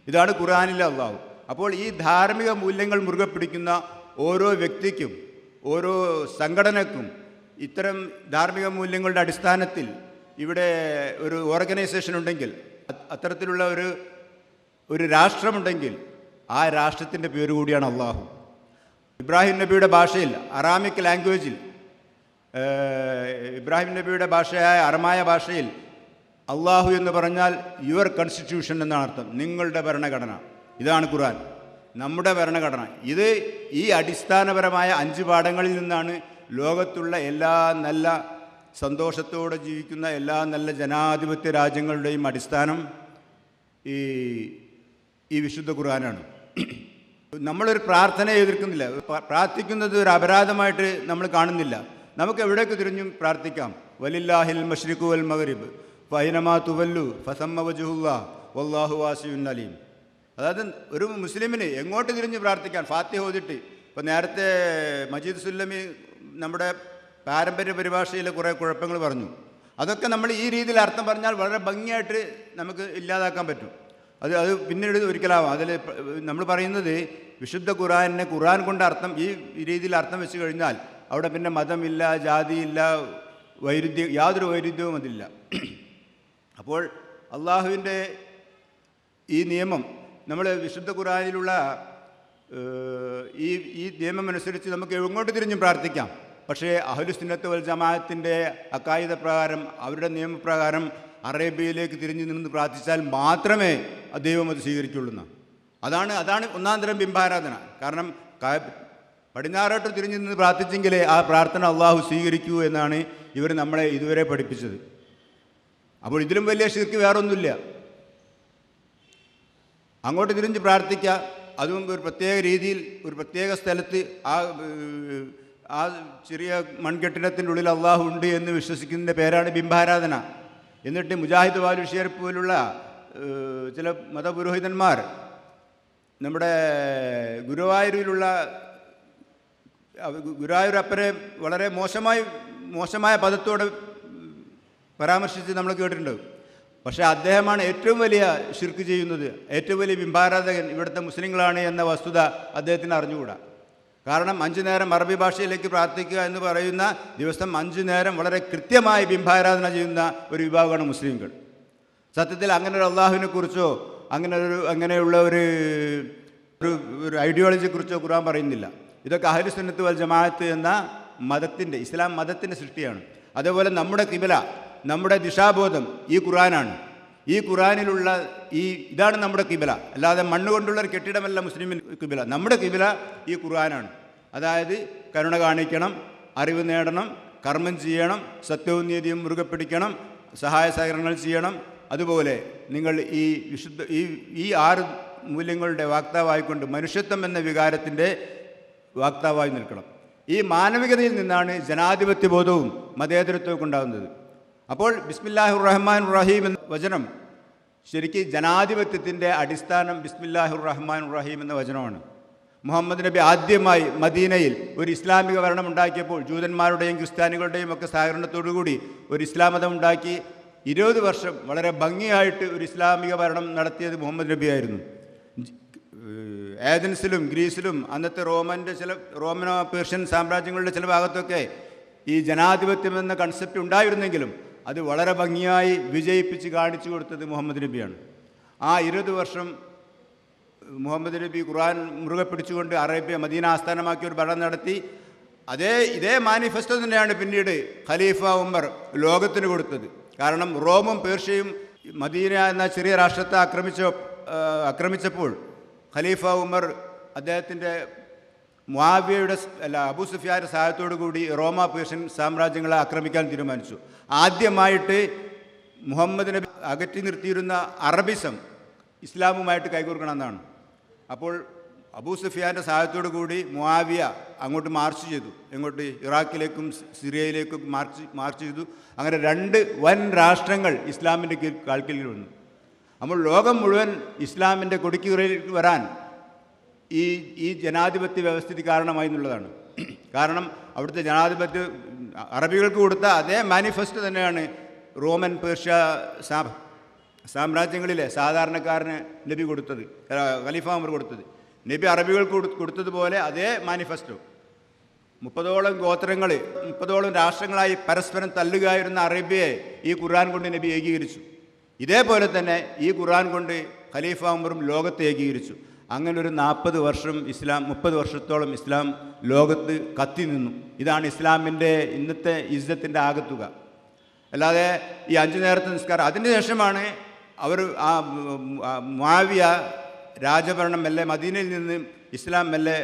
ഇതാണ് ഖുർആനിലെ അള്ളാഹു. അപ്പോൾ ഈ ധാർമ്മിക മൂല്യങ്ങൾ മുറുകെ പിടിക്കുന്ന ഓരോ വ്യക്തിക്കും, ഓരോ സംഘടനക്കും, ഇത്തരം ധാർമ്മിക മൂല്യങ്ങളുടെ അടിസ്ഥാനത്തിൽ ഇവിടെ ഒരു ഓർഗനൈസേഷൻ ഉണ്ടെങ്കിൽ, അത്തരത്തിലുള്ള ഒരു രാഷ്ട്രമുണ്ടെങ്കിൽ, ആ രാഷ്ട്രത്തിൻ്റെ പേര് കൂടിയാണ് അള്ളാഹു. ഇബ്രാഹിം നബിയുടെ ഭാഷയിൽ, അറാമിക് ലാംഗ്വേജിൽ, ഇബ്രാഹിം നബിയുടെ ഭാഷയായ അറമായ ഭാഷയിൽ അള്ളാഹു എന്ന് പറഞ്ഞാൽ യുവർ കോൺസ്റ്റിറ്റ്യൂഷൻ എന്നാണ് അർത്ഥം, നിങ്ങളുടെ ഭരണഘടന. ഇതാണ് ഖുർആൻ, നമ്മുടെ ഭരണഘടന. ഈ അടിസ്ഥാനപരമായ 5 പാഠങ്ങളിൽ നിന്നാണ് ലോകത്തുള്ള എല്ലാ നല്ല സന്തോഷത്തോടെ ജീവിക്കുന്ന എല്ലാ നല്ല ജനാധിപത്യ രാജ്യങ്ങളുടെയും അടിസ്ഥാനം ഈ വിശുദ്ധ ഖുർആനാണ്. നമ്മളൊരു പ്രാർത്ഥനയെ എതിർക്കുന്നില്ല, പ്രാർത്ഥിക്കുന്നത് ഒരു അപരാധമായിട്ട് നമ്മൾ കാണുന്നില്ല. നമുക്ക് എവിടേക്ക് തിരിഞ്ഞും പ്രാർത്ഥിക്കാം. വലില്ലാഹിൽ മശ്രിഖു വൽ മഗ്രിബ് ഫൈനമാ തുവല്ലു ഫസമ്മ വജ്ഹുല്ലാഹ് വല്ലാഹു വാസിഉൻ അലീം. അതായത് ഒരു മുസ്ലിമിന് എങ്ങോട്ട് തിരിഞ്ഞ് പ്രാർത്ഥിക്കാൻ, ഫാത്തിഹ ഓതിട്ട്. ഇപ്പോൾ നേരത്തെ മജീദ് സുല്ലമി നമ്മുടെ പാരമ്പര്യ പരിഭാഷയിലെ കുറേ കുഴപ്പങ്ങൾ പറഞ്ഞു. അതൊക്കെ നമ്മൾ ഈ രീതിയിൽ അർത്ഥം പറഞ്ഞാൽ വളരെ ഭംഗിയായിട്ട് നമുക്ക് ഇല്ലാതാക്കാൻ പറ്റും. അത് പിന്നീട് ഒരിക്കലാവാം. അതിൽ നമ്മൾ പറയുന്നത് വിശുദ്ധ ഖുർആനെ ഖുർആൻ കൊണ്ട് അർത്ഥം ഈ രീതിയിൽ അർത്ഥം വെച്ച് കഴിഞ്ഞാൽ അവിടെ പിന്നെ മതമില്ല, ജാതിയില്ല, യാതൊരു വൈരുദ്ധ്യവും അതില്ല. അപ്പോൾ അള്ളാഹുവിൻ്റെ ഈ നിയമം, നമ്മൾ വിശുദ്ധ ഖുർആനിലുള്ള ഈ നിയമം അനുസരിച്ച് നമുക്ക് എങ്ങോട്ട് തിരിഞ്ഞും പ്രാർത്ഥിക്കാം. പക്ഷേ അഹ്ലുസുന്നത്ത് വൽ ജമാഅത്തിൻ്റെ അക്കായിദ പ്രകാരം, അവരുടെ നിയമപ്രകാരം അറേബ്യയിലേക്ക് തിരിഞ്ഞു നിന്ന് പ്രാർത്ഥിച്ചാൽ മാത്രമേ ദൈവം അത് സ്വീകരിക്കുള്ളൂ. അതാണ് ഒന്നാന്തരം ബിംബാരാധന. കാരണം പടിഞ്ഞാറോട്ട് തിരിഞ്ഞു നിന്ന് പ്രാർത്ഥിച്ചെങ്കിലേ ആ പ്രാർത്ഥന അള്ളാഹു സ്വീകരിക്കൂ എന്നാണ് ഇവർ നമ്മളെ ഇതുവരെ പഠിപ്പിച്ചത്. അപ്പോൾ ഇതിലും വലിയ ശിർക്ക് വേറൊന്നുമില്ല. അങ്ങോട്ട് തിരിഞ്ഞ് പ്രാർത്ഥിക്കുക, അതും ഒരു പ്രത്യേക രീതിയിൽ, ഒരു പ്രത്യേക സ്ഥലത്ത്, ആ ചെറിയ മൺകെട്ടിടത്തിൻ്റെ ഉള്ളിൽ അള്ളാഹു ഉണ്ട് എന്ന് വിശ്വസിക്കുന്നതിൻ്റെ പേരാണ് ബിംബാരാധന. എന്നിട്ട് മുജാഹിദ് വാലുഷിയർ പോലുള്ള ചില മതപുരോഹിതന്മാർ നമ്മുടെ ഗുരുവായൂരപ്പനെ വളരെ മോശമായ പദത്തോടെ പരാമർശിച്ച് നമ്മൾ കേട്ടിട്ടുണ്ട്. പക്ഷേ അദ്ദേഹമാണ് ഏറ്റവും വലിയ ശിർക്ക് ചെയ്യുന്നത്, ഏറ്റവും വലിയ ബിംബാരാധകൻ ഇവിടുത്തെ മുസ്ലിങ്ങളാണ് എന്ന വസ്തുത അദ്ദേഹത്തിന് അറിഞ്ഞുകൂടാ. കാരണം 5 നേരം അറബി ഭാഷയിലേക്ക് പ്രാർത്ഥിക്കുക എന്ന് പറയുന്ന ദിവസം 5 നേരം വളരെ കൃത്യമായി ബിംബാരാധന ചെയ്യുന്ന ഒരു വിഭാഗമാണ് മുസ്ലിംകൾ. സത്യത്തിൽ അങ്ങനെ ഒരു അള്ളാഹുവിനെ കുറിച്ചോ അങ്ങനെയുള്ള ഒരു ഐഡിയോളജിയെക്കുറിച്ചോ ഖുർആൻ പറയുന്നില്ല. ഇതൊക്കെ അഹ്ലുസുന്നത്ത് വൽ ജമാഅത്ത് എന്ന മതത്തിൻ്റെ, ഇസ്ലാം മതത്തിൻ്റെ സൃഷ്ടിയാണ്. അതേപോലെ നമ്മുടെ ഖിബല, നമ്മുടെ ദിശാബോധം ഈ ഖുർആനാണ്. ഈ ഖുർആനിലുള്ള ഇതാണ് നമ്മുടെ കിബില. അല്ലാതെ മണ്ണുകൊണ്ടുള്ള ഒരു കെട്ടിടമല്ല മുസ്ലിമിൻ കിബില. നമ്മുടെ കിബില ഈ ഖുർആനാണ്. അതായത് കരുണ കാണിക്കണം, അറിവ് നേടണം, കർമ്മം ചെയ്യണം, സത്യവും നീതിയും മുറുകെ പിടിക്കണം, സഹായ സഹകരണങ്ങൾ ചെയ്യണം. അതുപോലെ നിങ്ങൾ ഈ വിശുദ്ധ ഈ 6 മൂല്യങ്ങളുടെ വാക്താവായിക്കൊണ്ട് മനുഷ്യത്വം എന്ന വികാരത്തിൻ്റെ വാക്താവായി നിൽക്കണം. ഈ മാനവികതയിൽ നിന്നാണ് ജനാധിപത്യബോധവും മതേതരത്വവും ഉണ്ടാകുന്നത്. അപ്പോൾ ബിസ്മില്ലാഹിർ റഹ്മാൻ റഹീം എന്ന വചനം ശരിക്കും ജനാധിപത്യത്തിൻ്റെ അടിസ്ഥാനം ബിസ്മില്ലാഹിർ റഹ്മാൻ റഹീം എന്ന വചനമാണ്. മുഹമ്മദ് നബി ആദ്യമായി മദീനയിൽ ഒരു ഇസ്ലാമിക ഭരണം ഉണ്ടാക്കിയപ്പോൾ ജൂതന്മാരുടെയും ക്രിസ്ത്യാനികളുടെയും ഒക്കെ സഹകരണത്തോടുകൂടി ഒരു ഇസ്ലാം മതം ഉണ്ടാക്കി 20 വർഷം വളരെ ഭംഗിയായിട്ട് ഒരു ഇസ്ലാമിക ഭരണം നടത്തിയത് മുഹമ്മദ് നബി ആയിരുന്നു. ഏഥൻസിലും ഗ്രീസിലും അന്നത്തെ റോമനോ പേർഷ്യൻ സാമ്രാജ്യങ്ങളുടെ ചില ഭാഗത്തൊക്കെ ഈ ജനാധിപത്യം എന്ന കൺസെപ്റ്റ് ഉണ്ടായിരുന്നെങ്കിലും അത് വളരെ ഭംഗിയായി വിജയിപ്പിച്ച് കാണിച്ചു കൊടുത്തത് മുഹമ്മദ് നബിയാണ്. ആ 20 വർഷം മുഹമ്മദ് നബി ഖുർആൻ മുറുകെ പിടിച്ചുകൊണ്ട് അറേബ്യ മദീന ആസ്ഥാനമാക്കി ഒരു ഭരണം നടത്തി. ഇതേ മാനിഫെസ്റ്റോ തന്നെയാണ് പിന്നീട് ഖലീഫ ഉമർ ലോകത്തിന് കൊടുത്തത്. കാരണം റോമും പേർഷ്യയും മദീന എന്ന ചെറിയ രാഷ്ട്രത്തെ ആക്രമിച്ചപ്പോൾ ഖലീഫ ഉമർ അദ്ദേഹത്തിൻ്റെ മുആവിയയുടെ അബൂ സുഫിയാൻ്റെ സഹായത്തോടു കൂടി റോമ പേർഷ്യൻ സാമ്രാജ്യങ്ങളെ ആക്രമിക്കാൻ തീരുമാനിച്ചു. ആദ്യമായിട്ട് മുഹമ്മദ് നബി അകറ്റി നിർത്തിയിരുന്ന അറബിസം ഇസ്ലാമുമായിട്ട് കൈകോർക്കണമെന്നാണ്. അപ്പോൾ അബൂ സുഫിയാൻ്റെ സഹായത്തോടു കൂടി മുആവിയ അങ്ങോട്ട് മാർച്ച് ചെയ്തു. എങ്ങോട്ട്? ഇറാഖിലേക്കും സിറിയയിലേക്കും മാർച്ച് ചെയ്തു. അങ്ങനെ 2 വൻ രാഷ്ട്രങ്ങൾ ഇസ്ലാമിൻ്റെ കാൽക്കീഴിൽ വന്നു. അപ്പോൾ ലോകം മുഴുവൻ ഇസ്ലാമിൻ്റെ കൊടിക്കീഴിൽ വരാൻ ഈ ജനാധിപത്യ വ്യവസ്ഥിതി കാരണമായി എന്നുള്ളതാണ്. കാരണം അവിടുത്തെ ജനാധിപത്യ അറബികൾക്ക് കൊടുത്ത അതേ മാനിഫെസ്റ്റോ തന്നെയാണ് റോമൻ പേർഷ്യ സാമ്രാജ്യങ്ങളിലെ സാധാരണക്കാരന് നബി കൊടുത്തത്, ഖലീഫ ഉമർ കൊടുത്തത്. നബി അറബികൾക്ക് കൊടുത്തതുപോലെ അതേ മാനിഫെസ്റ്റോ 30ഓളം ഗോത്രങ്ങൾ 30ഓളം രാഷ്ട്രങ്ങളായി പരസ്പരം തല്ലുകയായിരുന്ന അറേബ്യയെ ഈ ഖുർആൻ കൊണ്ട് നബി ഏകീകരിച്ചു. ഇതേപോലെ തന്നെ ഈ ഖുർആൻ കൊണ്ട് ഖലീഫ ഉമറും ലോകത്തെ ഏകീകരിച്ചു. അങ്ങനെ ഒരു 40 വർഷം 30 വർഷത്തോളം ഇസ്ലാം ലോകത്ത് കത്തി നിന്നു. ഇതാണ് ഇസ്ലാമിൻ്റെ ഇന്നത്തെ ഇസ്സത്തിൻ്റെ ആകത്തുക. അല്ലാതെ ഈ 5 നേരത്തെ നിസ്കാരം അതിനുശേഷമാണ് അവർ മുആവിയ രാജഭരണം മെല്ലെ മദീനയിൽ നിന്ന് ഇസ്ലാം മെല്ലെ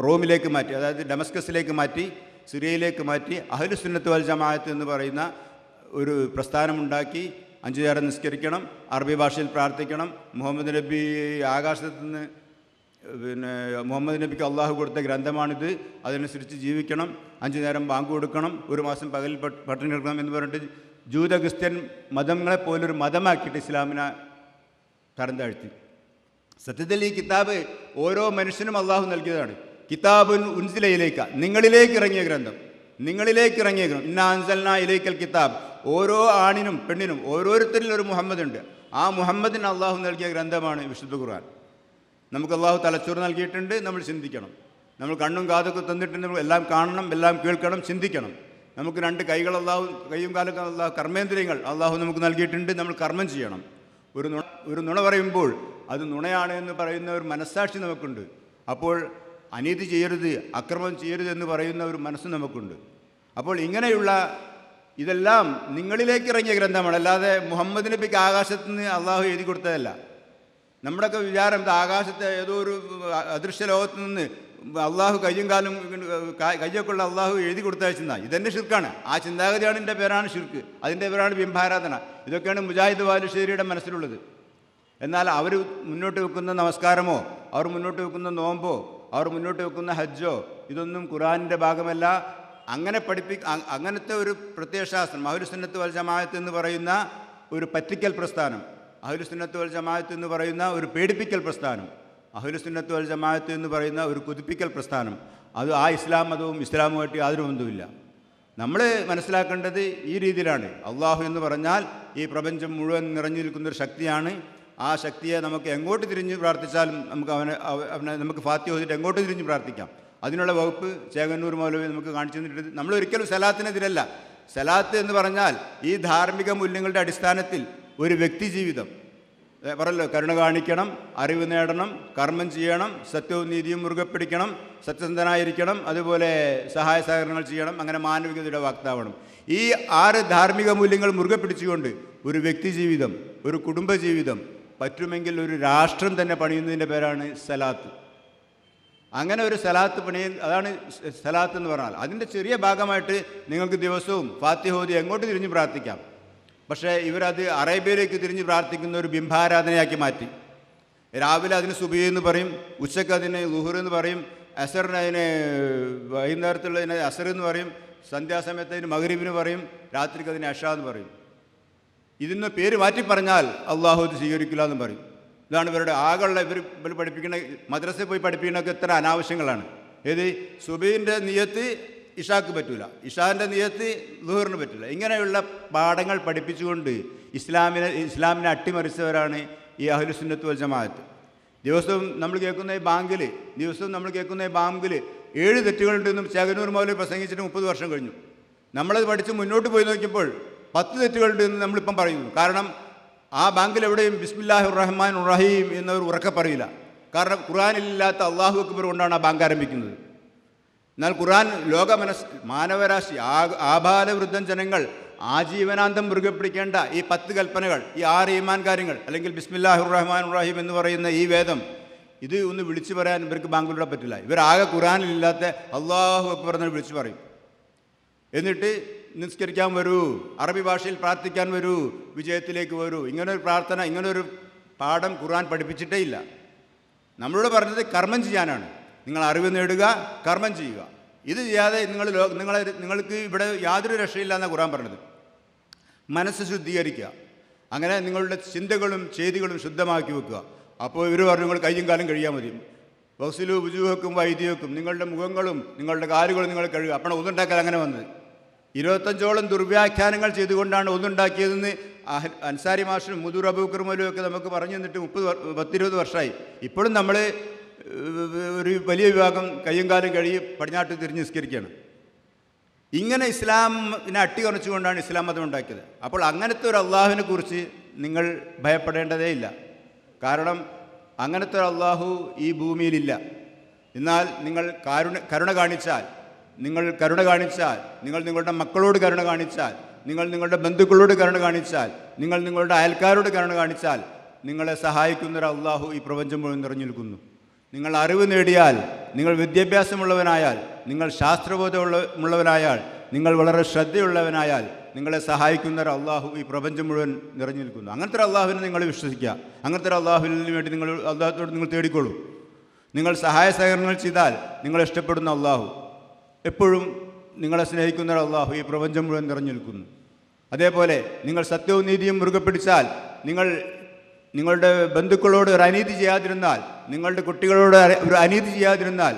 റോമിലേക്ക് മാറ്റി, അതായത് ഡമസ്കസിലേക്ക് മാറ്റി, സിറിയയിലേക്ക് മാറ്റി. അഹ്ലു സുന്നത്ത് വൽ ജമാഅത്ത് എന്ന് പറയുന്ന ഒരു പ്രസ്ഥാനമുണ്ടാക്കി. 5 നേരം നിസ്കരിക്കണം, അറബി ഭാഷയിൽ പ്രാർത്ഥിക്കണം, മുഹമ്മദ് നബി ആകാശത്ത് നിന്ന് മുഹമ്മദ് നബിക്ക് അള്ളാഹു കൊടുത്ത ഗ്രന്ഥമാണിത്, അതനുസരിച്ച് ജീവിക്കണം, 5 നേരം ബാങ്ക് കൊടുക്കണം, 1 മാസം പകൽ പട്ടിണി എടുക്കണം എന്ന് പറഞ്ഞിട്ട് ജൂത ക്രിസ്ത്യൻ മതങ്ങളെപ്പോലൊരു മതമാക്കിയിട്ട് ഇസ്ലാമിനെ തരം താഴ്ത്തി. സത്യത്തിൽ ഈ കിതാബ് ഓരോ മനുഷ്യനും അള്ളാഹു നൽകിയതാണ്. കിതാബുൻ ഉൻസിലയിലേക്ക, നിങ്ങളിലേക്ക് ഇറങ്ങിയ ഗ്രന്ഥം, നിങ്ങളിലേക്ക് ഇറങ്ങിയ ഗ്രന്ഥം. ഇന്നാ അൻസൽനാ ഇലൈക്കൽ കിതാബ്. ഓരോ ആണിനും പെണ്ണിനും ഓരോരുത്തരിലും ഒരു മുഹമ്മദ് ഉണ്ട്. ആ മുഹമ്മദിന് അള്ളാഹു നൽകിയ ഗ്രന്ഥമാണ് വിശുദ്ധ ഖുർആൻ. നമുക്ക് അള്ളാഹു തലച്ചോറ് നൽകിയിട്ടുണ്ട്, നമ്മൾ ചിന്തിക്കണം. നമ്മൾ കണ്ണും കാതൊക്കെ തന്നിട്ടുണ്ട്, നമ്മൾ എല്ലാം കാണണം, എല്ലാം കേൾക്കണം, ചിന്തിക്കണം. നമുക്ക് 2 കൈകൾ അള്ളാഹു, കൈയും കാലൊക്കെ അള്ളാഹു, കർമ്മേന്ദ്രിയങ്ങൾ അള്ളാഹു നമുക്ക് നൽകിയിട്ടുണ്ട്, നമ്മൾ കർമ്മം ചെയ്യണം. ഒരു നുണ പറയുമ്പോൾ അത് നുണയാണ് എന്ന് പറയുന്ന ഒരു മനസ്സാക്ഷി നമുക്കുണ്ട്. അപ്പോൾ അനീതി ചെയ്യരുത്, അക്രമം ചെയ്യരുത് എന്ന് പറയുന്ന ഒരു മനസ്സ് നമുക്കുണ്ട്. അപ്പോൾ ഇങ്ങനെയുള്ള ഇതെല്ലാം നിങ്ങളിലേക്ക് ഇറങ്ങിയ ഗ്രന്ഥമാണ്. അല്ലാതെ മുഹമ്മദ് നബിക്ക് ആകാശത്ത് നിന്ന് അള്ളാഹു എഴുതി കൊടുത്തതല്ല. നമ്മുടെയൊക്കെ വിചാരം ഇത് ആകാശത്തെ ഏതോ ഒരു അദൃശ്യ ലോകത്ത് നിന്ന് അള്ളാഹു കയ്യും കാലും കയ്യൊക്കെ ഉള്ള അള്ളാഹു എഴുതി കൊടുത്തയച്ചെന്നാണ്. ഇതെന്നെ ഷിർക്കാണ്. ആ ചിന്താഗതിയാണ് എൻ്റെ പേരാണ് ഷിർക്ക്, അതിൻ്റെ പേരാണ് ബിംബാരാധന. ഇതൊക്കെയാണ് മുജാഹിദ് ബാലുശ്ശേരിയുടെ മനസ്സിലുള്ളത്. എന്നാൽ അവർ മുന്നോട്ട് വെക്കുന്ന നമസ്കാരമോ, അവർ മുന്നോട്ട് വെക്കുന്ന നോമ്പോ, അവർ മുന്നോട്ട് വെക്കുന്ന ഹജ്ജോ ഇതൊന്നും ഖുർആനിൻ്റെ ഭാഗമല്ല. അങ്ങനത്തെ ഒരു പ്രത്യയശാസ്ത്രം അഹ്ലു സുന്നത്ത് വൽ ജമാഅത്ത് എന്ന് പറയുന്ന ഒരു പറ്റിക്കൽ പ്രസ്ഥാനം, അഹ്ലു സുന്നത്ത് വൽ ജമാഅത്ത് എന്ന് പറയുന്ന ഒരു പേടിപ്പിക്കൽ പ്രസ്ഥാനം, അഹ്ലു സുന്നത്ത് വൽ ജമാഅത്ത് എന്ന് പറയുന്ന ഒരു കുതിപ്പിക്കൽ പ്രസ്ഥാനം, അത് ആ ഇസ്ലാം മതവും ഇസ്ലാമുമായിട്ട് യാതൊരു ബന്ധവുമില്ല. നമ്മൾ മനസ്സിലാക്കേണ്ടത് ഈ രീതിയിലാണ്. അള്ളാഹു എന്ന് പറഞ്ഞാൽ ഈ പ്രപഞ്ചം മുഴുവൻ നിറഞ്ഞു നിൽക്കുന്നൊരു ശക്തിയാണ്. ആ ശക്തിയെ നമുക്ക് എങ്ങോട്ട് തിരിഞ്ഞ് പ്രാർത്ഥിച്ചാലും അവനെ നമുക്ക് ഫാത്തിഹ ഓതിയിട്ട് എങ്ങോട്ട് തിരിഞ്ഞ് പ്രാർത്ഥിക്കാം. അതിനുള്ള വകുപ്പ് ചേകന്നൂർ മൗലവി നമുക്ക് കാണിച്ചു തന്നിട്ടുണ്ട്. നമ്മൾ ഒരിക്കലും സലാത്തിനെതിരല്ല. സലാത്ത് എന്ന് പറഞ്ഞാൽ ഈ ധാർമ്മിക മൂല്യങ്ങളുടെ അടിസ്ഥാനത്തിൽ ഒരു വ്യക്തി ജീവിതം, പറയല്ലോ, കരുണ കാണിക്കണം, അറിവ് നേടണം, കർമ്മം ചെയ്യണം, സത്യവും നീതിയും മുറുകെ പിടിക്കണം, സത്യസന്ധനായിരിക്കണം, അതുപോലെ സഹായ സഹകരണങ്ങൾ ചെയ്യണം, അങ്ങനെ മാനവികതയുടെ വാക്താവണം. ഈ 6 ധാർമ്മിക മൂല്യങ്ങൾ മുറുകെ പിടിച്ചുകൊണ്ട് ഒരു വ്യക്തി ജീവിതം, ഒരു കുടുംബ ജീവിതം, പറ്റുമെങ്കിൽ ഒരു രാഷ്ട്രം തന്നെ പണിയുന്നതിൻ്റെ പേരാണ് സലാത്ത്. അങ്ങനെ ഒരു സലാത്ത് അതാണ് സലാത്ത് എന്ന് പറഞ്ഞാൽ. അതിൻ്റെ ചെറിയ ഭാഗമായിട്ട് നിങ്ങൾക്ക് ദിവസവും ഫാത്തിഹ ഓതി എങ്ങോട്ട് തിരിഞ്ഞ് പ്രാർത്ഥിക്കാം. പക്ഷേ ഇവരത് അറേബ്യയിലേക്ക് തിരിഞ്ഞ് പ്രാർത്ഥിക്കുന്ന ഒരു ബിംബാരാധനയാക്കി മാറ്റി. രാവിലെ അതിന് സുബഹി എന്ന് പറയും, ഉച്ചക്ക് അതിന് ളുഹർ എന്ന് പറയും, അസറിന് അതിന് വൈകുന്നേരത്തുള്ളതിന് അസർ എന്ന് പറയും, സന്ധ്യാസമയത്ത് അതിന് മഗ്രിബിന് പറയും, രാത്രിക്ക് അതിന് അഷ എന്ന് പറയും. ഇതിന്ന് പേര് മാറ്റി പറഞ്ഞാൽ അള്ളാഹു ഇത് സ്വീകരിക്കില്ല എന്ന് പറയും. ഇതാണ് ഇവരുടെ ആകെയുള്ള ഇവർ പഠിപ്പിക്കുന്ന മദ്രസയിൽ പോയി പഠിപ്പിക്കുന്നതൊക്കെ ഇത്ര അനാവശ്യങ്ങളാണ്. ഏത് സുബഹിൻ്റെ നിയത്ത് ഇഷാക്ക് പറ്റില്ല, ഇഷാൻ്റെ നിയത്ത് ളുഹറിന് പറ്റില്ല. ഇങ്ങനെയുള്ള പാഠങ്ങൾ പഠിപ്പിച്ചുകൊണ്ട് ഇസ്ലാമിനെ അട്ടിമറിച്ചവരാണ് ഈ അഹ്ലുസുന്നത്ത് വൽ ജമാഅത്ത്. ദിവസവും നമ്മൾ കേൾക്കുന്ന ഈ ബാങ്കിൽ 7 തെറ്റുകളുണ്ടെന്നും ചേകനൂർ മൗലവി പ്രസംഗിച്ചിട്ട് 30 വർഷം കഴിഞ്ഞു. നമ്മളത് പഠിച്ച് മുന്നോട്ട് പോയി നോക്കിയപ്പോൾ 10 തെറ്റുകളുണ്ടെന്ന് നമ്മളിപ്പം പറയുന്നു. കാരണം ആ ബാങ്കിൽ എവിടെയും ബിസ്മില്ലാഹിർ റഹ്മാൻ റഹീം എന്നവർ ഉറക്കെ പറയില്ല. കാരണം ഖുർആനിലില്ലാത്ത അല്ലാഹു അക്ബർ കൊണ്ടാണ് ആ ബാങ്ക് ആരംഭിക്കുന്നത്. എന്നാൽ ഖുർആൻ മാനവരാശി ആബാലവൃദ്ധം ജനങ്ങൾ ആജീവനാന്തം മുറുകെ പിടിക്കേണ്ട ഈ 10 കൽപ്പനകൾ, ഈ 6 ഈമാൻ കാര്യങ്ങൾ, അല്ലെങ്കിൽ ബിസ്മില്ലാഹിർ റഹ്മാൻ റഹീം എന്ന് പറയുന്ന ഈ വേദം, ഇത് ഒന്ന് വിളിച്ചു പറയാൻ ഇവർക്ക് ബാങ്കിലൂടെ പറ്റില്ല. ഇവരാകെ ഖുർആനിലില്ലാത്ത അല്ലാഹു അക്ബർ എന്ന് വിളിച്ചു പറയും. എന്നിട്ട് നിസ്കരിക്കാൻ വരൂ, അറബി ഭാഷയിൽ പ്രാർത്ഥിക്കാൻ വരൂ, വിജയത്തിലേക്ക് വരൂ. ഇങ്ങനൊരു പ്രാർത്ഥന, ഇങ്ങനൊരു പാഠം ഖുർആൻ പഠിപ്പിച്ചിട്ടേ ഇല്ല. നമ്മളോട് പറഞ്ഞത് കർമ്മം ചെയ്യാനാണ്. നിങ്ങൾ അറിവ് നേടുക, കർമ്മം ചെയ്യുക. ഇത് ചെയ്യാതെ നിങ്ങൾക്ക് ഇവിടെ യാതൊരു രക്ഷയില്ല എന്നാണ് ഖുർആൻ പറഞ്ഞത്. മനസ്സ് ശുദ്ധീകരിക്കുക, അങ്ങനെ നിങ്ങളുടെ ചിന്തകളും ചെയ്തികളും ശുദ്ധമാക്കി വെക്കുക. അപ്പോൾ ഇവർ പറഞ്ഞു നിങ്ങൾ കയ്യും കാലും കഴിയാൻ മതി. വൗസിലു വുജൂഹക്കും വൈദ്യക്കും, നിങ്ങളുടെ മുഖങ്ങളും നിങ്ങളുടെ കാലുകളും നിങ്ങൾ കഴുകുക. അപ്പോൾ ഒന്നുണ്ടാക്കാൻ അങ്ങനെ വന്നത്. 25ഓളം ദുർവ്യാഖ്യാനങ്ങൾ ചെയ്തുകൊണ്ടാണ് ഒന്നുണ്ടാക്കിയതെന്ന് അൻസാരി മാഷും മുദൂർ അബൂബക്കർ മൗലവിയും ഒക്കെ നമുക്ക് പറഞ്ഞു തന്നിട്ട് 10-20 വർഷമായി. ഇപ്പോഴും നമ്മൾ ഒരു വലിയ വിഭാഗം കയ്യും കാലും കഴുകി പടിഞ്ഞാട്ട് തിരിഞ്ഞ് നിസ്കരിക്കുകയാണ്. ഇങ്ങനെ ഇസ്ലാമിനെ അട്ടികറച്ചുകൊണ്ടാണ് ഇസ്ലാം മതം ഉണ്ടാക്കിയത്. അപ്പോൾ അങ്ങനത്തെ ഒരു അള്ളാഹുവിനെ കുറിച്ച് നിങ്ങൾ ഭയപ്പെടേണ്ടതേ ഇല്ല. കാരണം അങ്ങനത്തെ ഒരു അള്ളാഹു ഈ ഭൂമിയിലില്ല. എന്നാൽ നിങ്ങൾ കരുണ കാണിച്ചാൽ, നിങ്ങൾ നിങ്ങളുടെ മക്കളോട് കരുണ കാണിച്ചാൽ, നിങ്ങൾ നിങ്ങളുടെ ബന്ധുക്കളോട് കരുണ കാണിച്ചാൽ, നിങ്ങൾ നിങ്ങളുടെ അയൽക്കാരോട് കരുണ കാണിച്ചാൽ, നിങ്ങളെ സഹായിക്കുന്നൊരു അള്ളാഹു ഈ പ്രപഞ്ചം മുഴുവൻ നിറഞ്ഞു നിൽക്കുന്നു. നിങ്ങൾ അറിവ് നേടിയാൽ, നിങ്ങൾ വിദ്യാഭ്യാസമുള്ളവനായാൽ, നിങ്ങൾ ശാസ്ത്രബോധമുള്ളവനായാൽ, നിങ്ങൾ വളരെ ശ്രദ്ധയുള്ളവനായാൽ, നിങ്ങളെ സഹായിക്കുന്നൊരു അള്ളാഹു ഈ പ്രപഞ്ചം മുഴുവൻ നിറഞ്ഞു നിൽക്കുന്നു. അങ്ങനത്തെ ഒരു അള്ളാഹുവിനെ നിങ്ങൾ വിശ്വസിക്കുക. അങ്ങനത്തെ ഒരു അള്ളാഹുവിന് വേണ്ടി അള്ളാഹുത്തോട് നിങ്ങൾ തേടിക്കോളൂ. നിങ്ങൾ സഹായ സഹകരണങ്ങൾ ചെയ്താൽ നിങ്ങൾ ഇഷ്ടപ്പെടുന്ന അള്ളാഹു, എപ്പോഴും നിങ്ങളെ സ്നേഹിക്കുന്ന അള്ളാഹു ഈ പ്രപഞ്ചം മുഴുവൻ നിറഞ്ഞു നിൽക്കുന്നു. അതേപോലെ നിങ്ങൾ സത്യവും നീതിയും മുറുകെ പിടിച്ചാൽ, നിങ്ങളുടെ ബന്ധുക്കളോട് ഒരു അനീതി ചെയ്യാതിരുന്നാൽ, നിങ്ങളുടെ കുട്ടികളോട് ഒരു അനീതി ചെയ്യാതിരുന്നാൽ,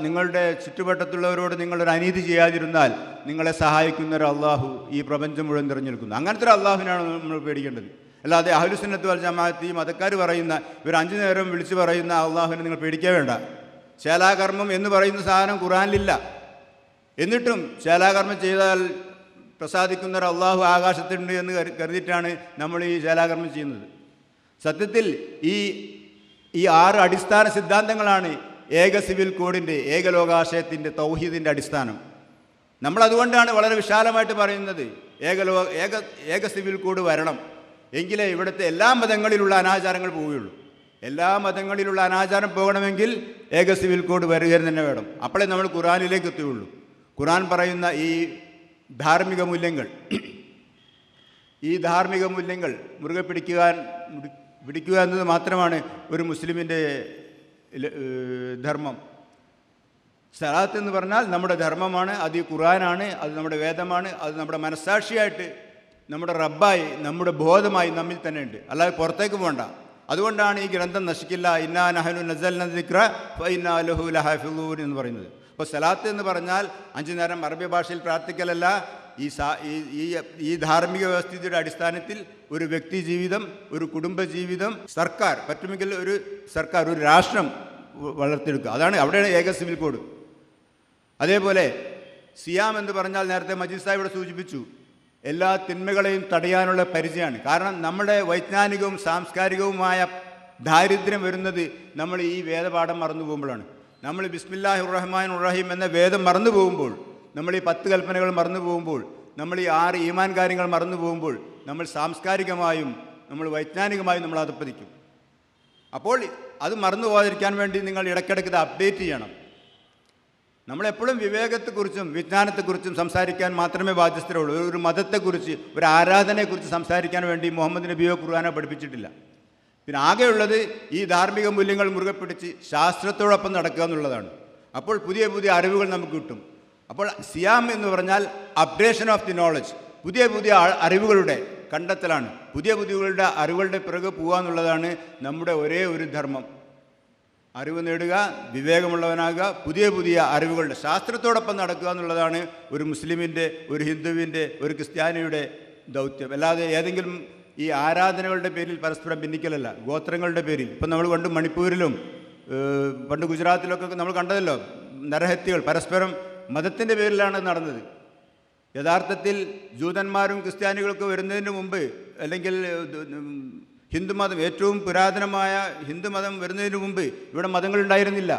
നിങ്ങളുടെ ചുറ്റുവട്ടത്തുള്ളവരോട് നിങ്ങളൊരു അനീതി ചെയ്യാതിരുന്നാൽ, നിങ്ങളെ സഹായിക്കുന്ന ഒരു അള്ളാഹു ഈ പ്രപഞ്ചം മുഴുവൻ നിറഞ്ഞു നിൽക്കുന്നു. അങ്ങനത്തെ ഒരു അള്ളാഹുവിനാണ് നമ്മൾ പേടിക്കേണ്ടത്. അല്ലാതെ അഹ്ലുസുന്നത്ത് വൽ ജമാഅത്ത് ഈ മതക്കാർ പറയുന്ന, ഇവർ 5 നേരം വിളിച്ചു പറയുന്ന അള്ളാഹുവിനെ നിങ്ങൾ പേടിക്കാൻ വേണ്ട. ശാലാകർമ്മം എന്ന് പറയുന്ന സാധനം ഖുർആനിലില്ല. എന്നിട്ടും ശാലാകർമ്മം ചെയ്താൽ പ്രസാദിക്കുന്ന ഒരു അള്ളാഹു ആകാശത്തുണ്ട് എന്ന് കരുതിയിട്ടാണ് നമ്മൾ ഈ ശാലാകർമ്മം ചെയ്യുന്നത്. സത്യത്തിൽ ഈ 6 അടിസ്ഥാന സിദ്ധാന്തങ്ങളാണ് ഏക സിവിൽ കോഡിൻ്റെ, ഏകലോകാശയത്തിൻ്റെ, തൗഹീദിൻ്റെ അടിസ്ഥാനം. നമ്മളതുകൊണ്ടാണ് വളരെ വിശാലമായിട്ട് പറയുന്നത് ഏക സിവിൽ കോഡ് വരണം, എങ്കിലേ ഇവിടുത്തെ എല്ലാ മതങ്ങളിലുള്ള അനാചാരങ്ങൾ പോവുകയുള്ളൂ. എല്ലാ മതങ്ങളിലുള്ള അനാചാരം പോകണമെങ്കിൽ ഏക സിവിൽ കോഡ് വരിക തന്നെ വേണം. അപ്പോഴേ നമ്മൾ ഖുർആനിലേക്ക് എത്തുകയുള്ളൂ. ഖുർആൻ പറയുന്ന ഈ ധാർമ്മിക മൂല്യങ്ങൾ മുറുകെ പിടിക്കുക എന്നത് മാത്രമാണ് ഒരു മുസ്ലിമിൻ്റെ ധർമ്മം. സലാത്ത് എന്ന് പറഞ്ഞാൽ നമ്മുടെ ധർമ്മമാണ്, അത് ഈ ഖുർആനാണ്, അത് നമ്മുടെ വേദമാണ്, അത് നമ്മുടെ മനസ്സാക്ഷിയായിട്ട്, നമ്മുടെ റബ്ബായി, നമ്മുടെ ബോധമായി നമ്മിൽ തന്നെ ഉണ്ട്, അല്ലാതെ പുറത്തേക്ക് പോകണ്ട. അതുകൊണ്ടാണ് ഈ ഗ്രന്ഥം നശിക്കില്ല, ഇന്നാ നഹ്നു നസ്സൽനാ ദിക്റ ഫഇന്നാ ലഹു ലഹാഫിളൂൻ എന്ന് പറയുന്നത്. അപ്പോൾ സലാത്ത് എന്ന് പറഞ്ഞാൽ 5 നേരം അറബി ഭാഷയിൽ പ്രാർത്ഥിക്കലല്ല, ഈ ധാർമ്മിക വ്യവസ്ഥിതിയുടെ അടിസ്ഥാനത്തിൽ ഒരു വ്യക്തി ജീവിതം, ഒരു കുടുംബ ജീവിതം, സർക്കാർ പറ്റുമെങ്കിൽ ഒരു രാഷ്ട്രം വളർത്തിയെടുക്കുക. അവിടെയാണ് ഏക സിവിൽ കോഡ്. അതേപോലെ സിയാം എന്ന് പറഞ്ഞാൽ നേരത്തെ മജീദ് സാഹിബ് ഇവിടെ സൂചിപ്പിച്ചു, എല്ലാ തിന്മകളെയും തടയാനുള്ള പരിചയമാണ്. കാരണം നമ്മുടെ വൈജ്ഞാനികവും സാംസ്കാരികവുമായ ദാരിദ്ര്യം വരുന്നത് നമ്മൾ ഈ വേദപാഠം മറന്നു പോകുമ്പോഴാണ്. നമ്മൾ ബിസ്മില്ലാഹിർ റഹ്മാനിർ റഹീം എന്ന വേദം മറന്നു പോകുമ്പോൾ, നമ്മൾ ഈ 10 കൽപ്പനകൾ മറന്നു പോകുമ്പോൾ, നമ്മൾ ഈ 6 ഈമാൻ കാര്യങ്ങൾ മറന്നു പോകുമ്പോൾ, നമ്മൾ സാംസ്കാരികമായും നമ്മൾ വൈജ്ഞാനികമായും നമ്മൾ അധപ്പതിക്കും. അപ്പോൾ അത് മറന്നു പോകാതിരിക്കാൻ വേണ്ടി നിങ്ങൾ ഇടയ്ക്കിടയ്ക്ക് ഇത് അപ്ഡേറ്റ് ചെയ്യണം. നമ്മളെപ്പോഴും വിവേകത്തെക്കുറിച്ചും വിജ്ഞാനത്തെക്കുറിച്ചും സംസാരിക്കാൻ മാത്രമേ ബാധ്യസ്ഥരുള്ളൂ. ഒരു മതത്തെക്കുറിച്ച്, ഒരു ആരാധനയെക്കുറിച്ച് സംസാരിക്കാൻ വേണ്ടി മുഹമ്മദ് നബിയോ ഖുർആനോ പഠിപ്പിച്ചിട്ടില്ല. പിന്നെ ആകെയുള്ളത് ഈ ധാർമ്മിക മൂല്യങ്ങൾ മുറുകെ പിടിച്ച് ശാസ്ത്രത്തോടൊപ്പം നടക്കുക എന്നുള്ളതാണ്. അപ്പോൾ പുതിയ പുതിയ അറിവുകൾ നമുക്ക് കിട്ടും. അപ്പോൾ സിയാം എന്ന് പറഞ്ഞാൽ അപ്ഡേഷൻ ഓഫ് ദി നോളജ്, പുതിയ പുതിയ അറിവുകളുടെ കണ്ടെത്തലാണ്. പുതിയ അറിവുകളുടെ പിറകെ പോകുക എന്നുള്ളതാണ് നമ്മുടെ ഒരേ ഒരു ധർമ്മം. അറിവ് നേടുക, വിവേകമുള്ളവനാകുക, പുതിയ പുതിയ അറിവുകളുടെ ശാസ്ത്രത്തോടൊപ്പം നടക്കുക എന്നുള്ളതാണ് ഒരു മുസ്ലിമിൻ്റെ, ഒരു ഹിന്ദുവിൻ്റെ, ഒരു ക്രിസ്ത്യാനിയുടെ ദൗത്യം. അല്ലാതെ ഏതെങ്കിലും ഈ ആരാധനകളുടെ പേരിൽ പരസ്പരം ഭിന്നിക്കലല്ല, ഗോത്രങ്ങളുടെ പേരിൽ. ഇപ്പം നമ്മൾ പണ്ട് മണിപ്പൂരിലും പണ്ട് ഗുജറാത്തിലൊക്കെ നമ്മൾ കണ്ടതല്ലോ, നരഹത്യകൾ പരസ്പരം മതത്തിൻ്റെ പേരിലാണ് നടന്നത്. യഥാർത്ഥത്തിൽ ജൂതന്മാരും ക്രിസ്ത്യാനികളൊക്കെ വരുന്നതിന് മുമ്പ്, അല്ലെങ്കിൽ ഹിന്ദുമതം, ഏറ്റവും പുരാതനമായ ഹിന്ദുമതം വരുന്നതിന് മുമ്പ് ഇവിടെ മതങ്ങളുണ്ടായിരുന്നില്ല.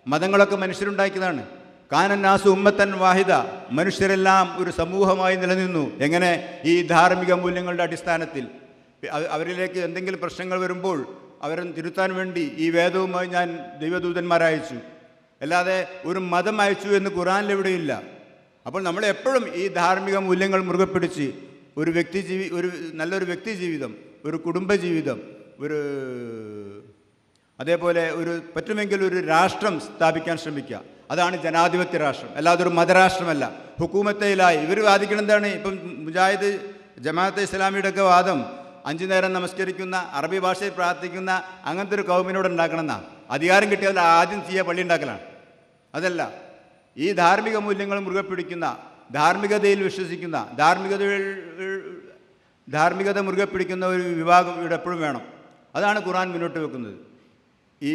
മതങ്ങളൊക്കെ മനുഷ്യരുണ്ടാക്കിയതാണ്. കാനന്നാസു ഉമ്മത്തൻ വാഹിദ, മനുഷ്യരെല്ലാം ഒരു സമൂഹമായി നിലനിന്നു. എങ്ങനെ? ഈ ധാർമ്മിക മൂല്യങ്ങളുടെ അടിസ്ഥാനത്തിൽ. അവരിലേക്ക് എന്തെങ്കിലും പ്രശ്നങ്ങൾ വരുമ്പോൾ അവരെ തിരുത്താൻ വേണ്ടി ഈ വേദവുമായി ഞാൻ ദൈവദൂതന്മാരയച്ചു. അല്ലാതെ ഒരു മതം അയച്ചു എന്ന് ഖുർആനിലെവിടെയില്ല. അപ്പോൾ നമ്മളെപ്പോഴും ഈ ധാർമ്മിക മൂല്യങ്ങൾ മുറുകെ പിടിച്ച് ഒരു നല്ലൊരു വ്യക്തി ജീവിതം, ഒരു കുടുംബജീവിതം, അതേപോലെ പറ്റുമെങ്കിൽ ഒരു രാഷ്ട്രം സ്ഥാപിക്കാൻ ശ്രമിക്കുക. അതാണ് ജനാധിപത്യ രാഷ്ട്രം, അല്ലാതെ ഒരു മതരാഷ്ട്രമല്ല. ഹുക്കൂമത്തയിലായി ഇവർ വാദിക്കണം എന്താണ്? ഇപ്പം മുജാഹിദ്, ജമാഅത്തെ ഇസ്ലാമിയുടെ ഒക്കെ വാദം 5 നേരം നമസ്കരിക്കുന്ന, അറബി ഭാഷയിൽ പ്രാർത്ഥിക്കുന്ന അങ്ങനത്തെ ഒരു കൗമിനോട് ഉണ്ടാക്കണമെന്നാണ്. അധികാരം കിട്ടിയാൽ ആദ്യം ചെയ്യുക പള്ളി ഉണ്ടാക്കലാണ്. അതല്ല, ഈ ധാർമ്മിക മൂല്യങ്ങൾ മുറുകെ പിടിക്കുന്ന, ധാർമ്മികതയിൽ വിശ്വസിക്കുന്ന, ധാർമ്മികത മുറുകെ പിടിക്കുന്ന ഒരു വിഭാഗം ഇവിടെ എപ്പോഴും വേണം. അതാണ് ഖുർആൻ മുന്നോട്ട് വെക്കുന്നത്. ഈ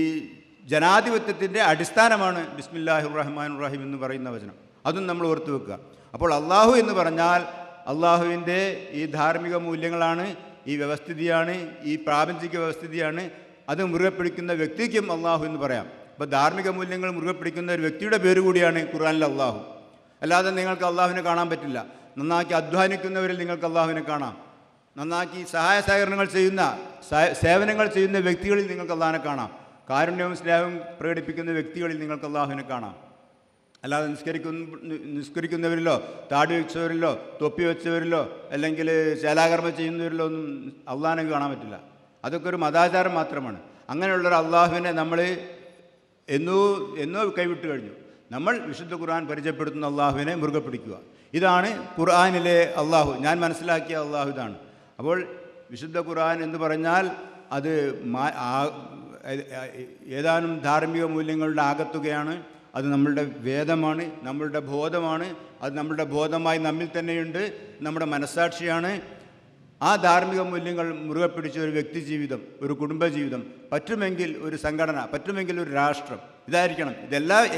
ജനാധിപത്യത്തിൻ്റെ അടിസ്ഥാനമാണ് ബിസ്മില്ലാഹിർ റഹ്മാനിർ റഹീം എന്ന് പറയുന്ന വചനം. അതും നമ്മൾ ഓർത്ത് വെക്കുക. അപ്പോൾ അള്ളാഹു എന്ന് പറഞ്ഞാൽ അള്ളാഹുവിൻ്റെ ഈ ധാർമ്മിക മൂല്യങ്ങളാണ്, ഈ വ്യവസ്ഥിതിയാണ്, ഈ പ്രാപഞ്ചിക വ്യവസ്ഥിതിയാണ്. അത് മുറുകെ പിടിക്കുന്ന വ്യക്തിക്കും അള്ളാഹു എന്ന് പറയാം. അപ്പോൾ ധാർമ്മിക മൂല്യങ്ങൾ മുറുകെ പിടിക്കുന്ന ഒരു വ്യക്തിയുടെ പേര് കൂടിയാണ് ഖുർആനിൽ അള്ളാഹു. അല്ലാതെ നിങ്ങൾക്ക് അള്ളാഹുവിനെ കാണാൻ പറ്റില്ല. നന്നാക്കി അധ്വാനിക്കുന്നവരിൽ നിങ്ങൾക്ക് അള്ളാഹുവിനെ കാണാം. നന്നാക്കി സഹായ സഹകരണങ്ങൾ ചെയ്യുന്ന, സേവനങ്ങൾ ചെയ്യുന്ന വ്യക്തികളിൽ നിങ്ങൾക്ക് അള്ളാഹിനെ കാണാം. കാരുണ്യവും സ്നേഹവും പ്രകടിപ്പിക്കുന്ന വ്യക്തികളിൽ നിങ്ങൾക്ക് അള്ളാഹുവിനെ കാണാം. അല്ലാതെ നിസ്കരിക്കുന്നവരിലോ, താടി വെച്ചവരിലോ, തൊപ്പി വെച്ചവരിലോ, അല്ലെങ്കിൽ ശേലാകർമ്മം ചെയ്യുന്നവരിലോ ഒന്നും അള്ളാഹിനെ കാണാൻ പറ്റില്ല. അതൊക്കെ ഒരു മതാചാരം മാത്രമാണ്. അങ്ങനെയുള്ളൊരു അള്ളാഹുവിനെ നമ്മൾ എന്നോ കൈവിട്ട് കഴിഞ്ഞു. നമ്മൾ വിശുദ്ധ ഖുർആൻ പരിചയപ്പെടുത്തുന്ന അള്ളാഹുവിനെ മുറുകെ പിടിക്കുക. ഇതാണ് ഖുർആനിലെ അള്ളാഹു. ഞാൻ മനസ്സിലാക്കിയ അള്ളാഹു ഇതാണ്. അപ്പോൾ വിശുദ്ധ ഖുർആൻ എന്ന് പറഞ്ഞാൽ അത് ഏതാനും ധാർമ്മിക മൂല്യങ്ങളുടെ ആകത്തുകയാണ്. അത് നമ്മളുടെ വേദമാണ്, നമ്മളുടെ ബോധമാണ്. അത് നമ്മളുടെ ബോധമായി നമ്മിൽ തന്നെയുണ്ട്, നമ്മുടെ മനസ്സാക്ഷിയാണ്. ആ ധാർമ്മിക മൂല്യങ്ങൾ മുറുകെ പിടിച്ച ഒരു വ്യക്തി ജീവിതം, ഒരു കുടുംബജീവിതം, പറ്റുമെങ്കിൽ ഒരു സംഘടന, പറ്റുമെങ്കിൽ ഒരു രാഷ്ട്രം, ഇതായിരിക്കണം.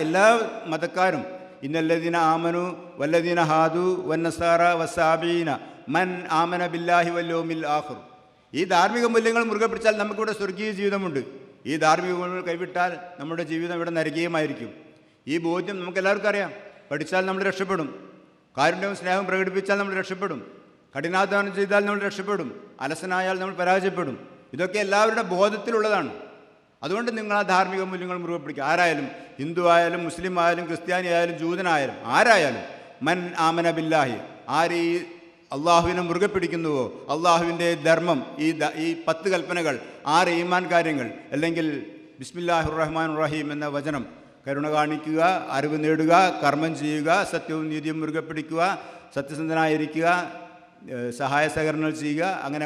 എല്ലാ മതക്കാരും ഇന്നല്ലദീന ആമനു വല്ലദീന ഹാദു വന്നസാറ വസാബീന മൻ ആമന ബില്ലാഹി വല്യൗമിൽ ആഖിർ. ഈ ധാർമ്മിക മൂല്യങ്ങൾ മുറുകെ പിടിച്ചാൽ നമുക്കിവിടെ സ്വർഗീയ ജീവിതമുണ്ട്. ഈ ധാർമ്മിക മൂല്യങ്ങൾ കൈവിട്ടാൽ നമ്മുടെ ജീവിതം ഇവിടെ നരകീയമായിരിക്കും. ഈ ബോധ്യം നമുക്കെല്ലാവർക്കും അറിയാം. പഠിച്ചാൽ നമ്മൾ രക്ഷപ്പെടും. കാരുണ്യവും സ്നേഹവും പ്രകടിപ്പിച്ചാൽ നമ്മൾ രക്ഷപ്പെടും. കഠിനാധ്വാനം ചെയ്താൽ നമ്മൾ രക്ഷപ്പെടും. അലസനായാൽ നമ്മൾ പരാജയപ്പെടും. ഇതൊക്കെ എല്ലാവരുടെ ബോധത്തിലുള്ളതാണ്. അതുകൊണ്ട് നിങ്ങൾ ആ ധാർമ്മിക മൂല്യങ്ങൾ മുറുകെ പിടിക്കുക. ആരായാലും, ഹിന്ദു ആയാലും, മുസ്ലിം ആയാലും, ക്രിസ്ത്യാനി ആയാലും, ജൂതനായാലും, ആരായാലും, മൻ ആമന ബില്ലാഹി, ആര് ഈ അള്ളാഹുവിനെ മുറുകെ പിടിക്കുന്നുവോ, അള്ളാഹുവിൻ്റെ ധർമ്മം, ഈ 10 കൽപ്പനകൾ, 6 ഈമാൻ കാര്യങ്ങൾ, അല്ലെങ്കിൽ ബിസ്മില്ലാഹിർ റഹ്മാനിർ റഹീം എന്ന വചനം, കരുണ കാണിക്കുക, അറിവ് നേടുക, കർമ്മം ചെയ്യുക, സത്യവും നീതിയും മുറുകെ പിടിക്കുക, സത്യസന്ധനായിരിക്കുക, സഹായ സഹകരണങ്ങൾ ചെയ്യുക, അങ്ങനെ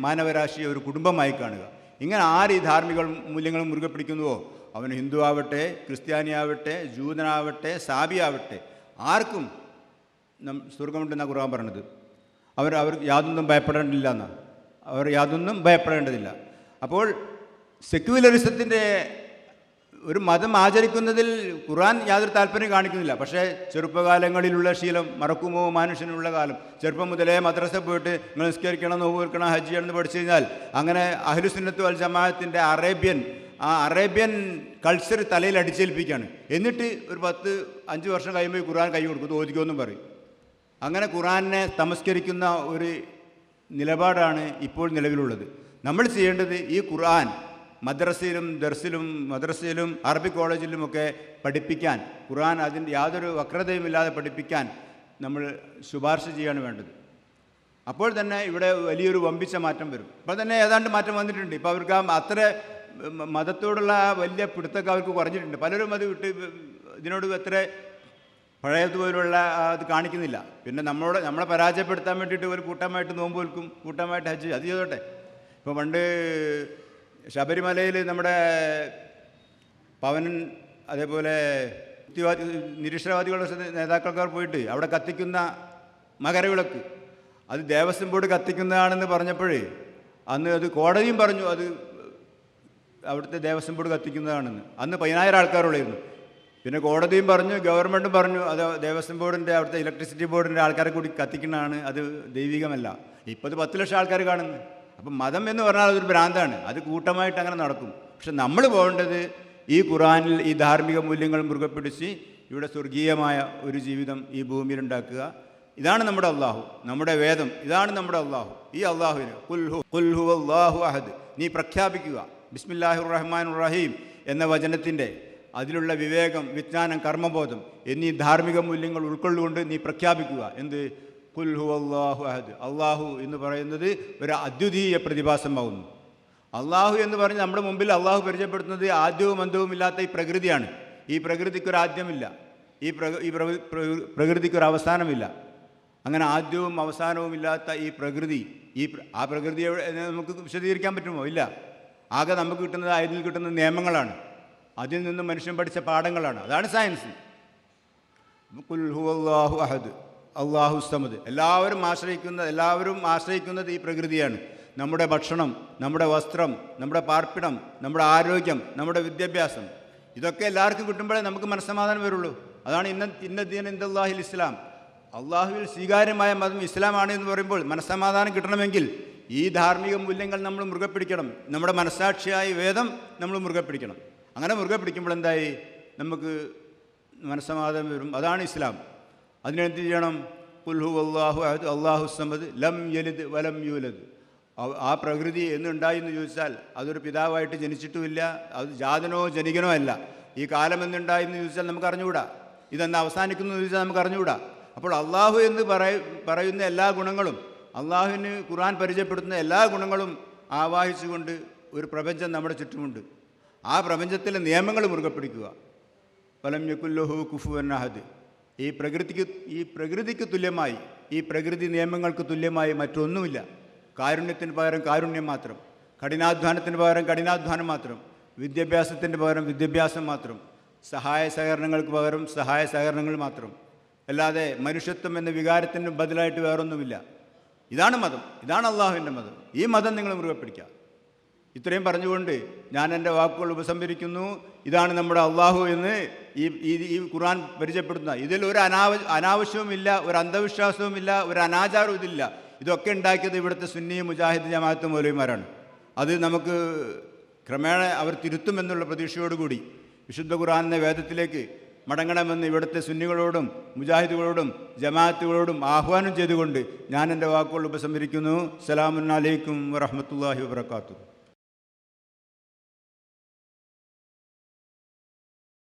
മാനവരാശിയെ ഒരു കുടുംബമായി കാണുക. ഇങ്ങനെ ആര് ഈ ധാർമ്മിക മൂല്യങ്ങൾ മുറുകെ പിടിക്കുന്നുവോ, അവൻ ഹിന്ദു ആവട്ടെ, ക്രിസ്ത്യാനിയാവട്ടെ, ജൂതനാവട്ടെ, സാബിയാവട്ടെ, ആർക്കും സ്വർഗമുണ്ടെന്നാണ് ഖുർആൻ പറഞ്ഞത്. അവർ യാതൊന്നും ഭയപ്പെടേണ്ടില്ല എന്നാണ്. അവർ യാതൊന്നും ഭയപ്പെടേണ്ടതില്ല. അപ്പോൾ സെക്യുലറിസത്തിൻ്റെ ഒരു മതം ആചരിക്കുന്നതിൽ ഖുർആൻ യാതൊരു താല്പര്യം കാണിക്കുന്നില്ല. പക്ഷേ ചെറുപ്പകാലങ്ങളിലുള്ള ശീലം മറക്കുമോ മനുഷ്യനുള്ള കാലം. ചെറുപ്പം മുതലേ മദ്രസ പോയിട്ട് നിങ്ങൾ നിസ്കരിക്കണം, നോമ്പ് വെക്കണം, ഹജ്ജ് ചെയ്യണം എന്ന് പഠിച്ചു കഴിഞ്ഞാൽ അങ്ങനെ അഹ്ലുസുന്നത്ത് വൽ ജമാഅത്തിൻ്റെ അറേബ്യൻ കൾച്ചർ തലയിൽ അടിച്ചേൽപ്പിക്കുകയാണ്. എന്നിട്ട് ഒരു 5 വർഷം കഴിയുമ്പോൾ ഖുർആൻ കൈ കൊടുക്കും, ഓദിക്കുമെന്നും പറയും. അങ്ങനെ ഖുർആനെ തമസ്കരിക്കുന്ന ഒരു നിലപാടാണ് ഇപ്പോൾ നിലവിലുള്ളത്. നമ്മൾ ചെയ്യേണ്ടത് ഈ ഖുർആൻ മദ്രസയിലും അറബിക് കോളേജിലുമൊക്കെ പഠിപ്പിക്കാൻ, ഖുർആൻ അതിൻ്റെ യാതൊരു വക്രതയുമില്ലാതെ പഠിപ്പിക്കാൻ നമ്മൾ ശുപാർശ ചെയ്യാണ് വേണ്ടത്. അപ്പോൾ തന്നെ ഇവിടെ വലിയൊരു വമ്പിച്ച മാറ്റം വരും. ഇപ്പോൾ തന്നെ ഏതാണ്ട് മാറ്റം വന്നിട്ടുണ്ട്. ഇപ്പോൾ അവർക്ക് അത്ര മതത്തോടുള്ള വലിയ പിടുത്തൊക്കെ അവർക്ക് കുറഞ്ഞിട്ടുണ്ട്. പലരും അത് വിട്ട് ഇതിനോട് അത്ര പഴയതുപോലുള്ള അത് കാണിക്കുന്നില്ല. പിന്നെ നമ്മളെ പരാജയപ്പെടുത്താൻ വേണ്ടിയിട്ട് ഒരു കൂട്ടമായിട്ട് നോമ്പ് വെൽക്കും, കൂട്ടമായിട്ട് ഹജ്ജ്, അത് ചെയ്തോട്ടെ. ഇപ്പോൾ പണ്ട് ശബരിമലയിൽ നമ്മുടെ പവനൻ, അതേപോലെ നിരീശ്വരവാദികളുടെ നേതാക്കൾക്കാർ പോയിട്ട് അവിടെ കത്തിക്കുന്ന മകരവിളക്ക് അത് ദേവസ്വം ബോർഡ് കത്തിക്കുന്നതാണെന്ന് പറഞ്ഞപ്പോഴേ അന്ന് അത് കോടതിയും പറഞ്ഞു അത് അവിടുത്തെ ദേവസ്വം ബോർഡ് കത്തിക്കുന്നതാണെന്ന്. അന്ന് 10,000 ആൾക്കാരുള്ളായിരുന്നു. പിന്നെ കോടതിയും പറഞ്ഞു, ഗവൺമെൻറ്റും പറഞ്ഞു അത് ദേവസ്വം ബോർഡിൻ്റെ അവിടുത്തെ ഇലക്ട്രിസിറ്റി ബോർഡിൻ്റെ ആൾക്കാരെ കൂടി കത്തിക്കുന്നതാണ്, അത് ദൈവികമല്ല. ഇപ്പോൾ അത് 10 ലക്ഷം ആൾക്കാർ കാണുന്നു. അപ്പം മതം എന്ന് പറഞ്ഞാൽ അതൊരു ഭ്രാന്താണ്, അത് കൂട്ടമായിട്ട് അങ്ങനെ നടക്കും. പക്ഷെ നമ്മൾ പോകേണ്ടത് ഈ ഖുർആനിൽ ഈ ധാർമ്മിക മൂല്യങ്ങൾ മുറുകെ പിടിച്ച് ഇവിടെ സ്വർഗീയമായ ഒരു ജീവിതം ഈ ഭൂമിയിൽ ഉണ്ടാക്കുക. ഇതാണ് നമ്മുടെ അള്ളാഹു, നമ്മുടെ വേദം, ഇതാണ് നമ്മുടെ അള്ളാഹു. ഈ അള്ളാഹുവിന് ഖുൽ ഹുവല്ലാഹു അഹദ് നീ പ്രഖ്യാപിക്കുക. ബിസ്മില്ലാഹിർ റഹ്മാനിർ റഹീം എന്ന വചനത്തിൻ്റെ അതിലുള്ള വിവേകം, വിജ്ഞാനം, കർമ്മബോധം എന്നീ ധാർമ്മിക മൂല്യങ്ങൾ ഉൾക്കൊള്ളുകൊണ്ട് നീ പ്രഖ്യാപിക്കുക. എന്ത്? ഖുൽ ഹുവല്ലാഹു അഹദ്. അള്ളാഹു എന്ന് പറയുന്നത് ഒരു അദ്വിതീയ പ്രതിഭാസമാകുന്നു. അള്ളാഹു എന്ന് പറഞ്ഞ് നമ്മുടെ മുമ്പിൽ അള്ളാഹു പരിചയപ്പെടുത്തുന്നത് ആദ്യവും അന്തവും ഇല്ലാത്ത ഈ പ്രകൃതിയാണ്. ഈ പ്രകൃതിക്കൊരാദ്യമില്ല, ഈ പ്രകൃതിക്കൊരു അവസാനമില്ല. അങ്ങനെ ആദ്യവും അവസാനവും ഇല്ലാത്ത ഈ പ്രകൃതി, ആ പ്രകൃതിയെ നമുക്ക് വിശദീകരിക്കാൻ പറ്റുമോ? ഇല്ല. ആകെ നമുക്ക് കിട്ടുന്നത് അതിൽ കിട്ടുന്ന നിയമങ്ങളാണ്, അതിൽ നിന്ന് മനുഷ്യൻ പഠിച്ച പാഠങ്ങളാണ്. അതാണ് സയൻസ്. ഖുൽ ഹുവല്ലാഹു അഹദ് അല്ലാഹു സമദ്. എല്ലാവരും ആശ്രയിക്കുന്നത് ഈ പ്രകൃതിയാണ്. നമ്മുടെ ഭക്ഷണം, നമ്മുടെ വസ്ത്രം, നമ്മുടെ പാർപ്പിടം, നമ്മുടെ ആരോഗ്യം, നമ്മുടെ വിദ്യാഭ്യാസം, ഇതൊക്കെ എല്ലാവർക്കും കിട്ടുമ്പോഴേ നമുക്ക് മനസ്സമാധാനം വരുള്ളൂ. അതാണ് ഇന്ന ദീൻ ഇൻദല്ലാഹിൽ ഇസ്ലാം. അള്ളാഹുവിൽ സ്വീകാര്യമായ മതം ഇസ്ലാമാണ് എന്ന് പറയുമ്പോൾ മനസ്സമാധാനം കിട്ടണമെങ്കിൽ ഈ ധാർമ്മിക മൂല്യങ്ങൾ നമ്മൾ മുറുകെ പിടിക്കണം. നമ്മുടെ മനസ്സാക്ഷിയായ വേദം നമ്മൾ മുറുകെ പിടിക്കണം. അങ്ങനെ മുറുകെ പിടിക്കുമ്പോൾ എന്തായി? നമുക്ക് മനസ്സമാധാനം വരും. അതാണ് ഇസ്ലാം. അതിനെന്ത് ചെയ്യണം? ഖുൽ ഹുവല്ലാഹു അഹദ് അല്ലാഹു സമദ് ലം യലിദ് വലം യൂലദ്. ആ പ്രകൃതി എന്നുണ്ടായി എന്ന് ചോദിച്ചാൽ അതൊരു പിതാവായിട്ട് ജനിച്ചിട്ടുമില്ല, അത് ജാതനോ ജനികനോ അല്ല. ഈ കാലം എന്നുണ്ടായി എന്ന് ചോദിച്ചാൽ നമുക്ക് അറിഞ്ഞുകൂടാ. ഇതെന്ന് അവസാനിക്കുന്നു എന്ന് ചോദിച്ചാൽ നമുക്ക് അറിഞ്ഞുകൂടാ. അപ്പോൾ അള്ളാഹു എന്ന് പറയുന്ന എല്ലാ ഗുണങ്ങളും, അള്ളാഹുവിന് ഖുർആൻ പരിചയപ്പെടുത്തുന്ന എല്ലാ ഗുണങ്ങളും ആവാഹിച്ചുകൊണ്ട് ഒരു പ്രപഞ്ചം നമ്മുടെ ചുറ്റുമുണ്ട്. ആ പ്രപഞ്ചത്തിലെ നിയമങ്ങൾ മുറുകെ പിടിക്കുക. വലം യകുല്ലഹു കുഫുവൻ അഹദ്. ഈ പ്രകൃതിക്ക് തുല്യമായി, ഈ പ്രകൃതി നിയമങ്ങൾക്ക് തുല്യമായി മറ്റൊന്നുമില്ല. കാരുണ്യത്തിന് പകരം കാരുണ്യം മാത്രം, കഠിനാധ്വാനത്തിന് പകരം കഠിനാധ്വാനം മാത്രം, വിദ്യാഭ്യാസത്തിന് പകരം വിദ്യാഭ്യാസം മാത്രം, സഹായ സഹകരണങ്ങൾക്ക് പകരം സഹായ സഹകരണങ്ങൾ മാത്രം, അല്ലാതെ മനുഷ്യത്വം എന്ന വികാരത്തിന് ബദലായിട്ട് വേറൊന്നുമില്ല. ഇതാണ് മതം, ഇതാണ് അള്ളാഹുവിൻ്റെ മതം. ഈ മതം നിങ്ങൾ മുറുകെ പിടിക്കുക. ഇത്രയും പറഞ്ഞുകൊണ്ട് ഞാൻ എൻ്റെ വാക്കുകൾ ഉപസംഹരിക്കുന്നു. ഇതാണ് നമ്മുടെ അള്ളാഹു എന്ന് ഈ ഖുർആൻ പരിചയപ്പെടുത്തുന്ന. ഇതിൽ ഒരു അനാവശ്യവുമില്ല, ഒരു അന്ധവിശ്വാസവുമില്ല, ഒരു അനാചാരവും ഇതില്ല. ഇതൊക്കെ ഉണ്ടാക്കിയത് ഇവിടുത്തെ സുന്നി മുജാഹിദ് ജമാഅത്ത് മൗലവിമാരാണ്. അത് നമുക്ക് ക്രമേണ അവർ തിരുത്തുമെന്നുള്ള പ്രതീക്ഷയോടുകൂടി വിശുദ്ധ ഖുർആൻ എന്ന വേദത്തിലേക്ക് മടങ്ങണമെന്ന് ഇവിടുത്തെ സുന്നികളോടും മുജാഹിദുകളോടും ജമാഅത്തുകളോടും ആഹ്വാനം ചെയ്തുകൊണ്ട് ഞാൻ എൻ്റെ വാക്കുകൾ ഉപസംഹരിക്കുന്നു. അസ്സലാമു അലൈക്കും വറഹ്മത്തുള്ളാഹി വബറകാതുഹു.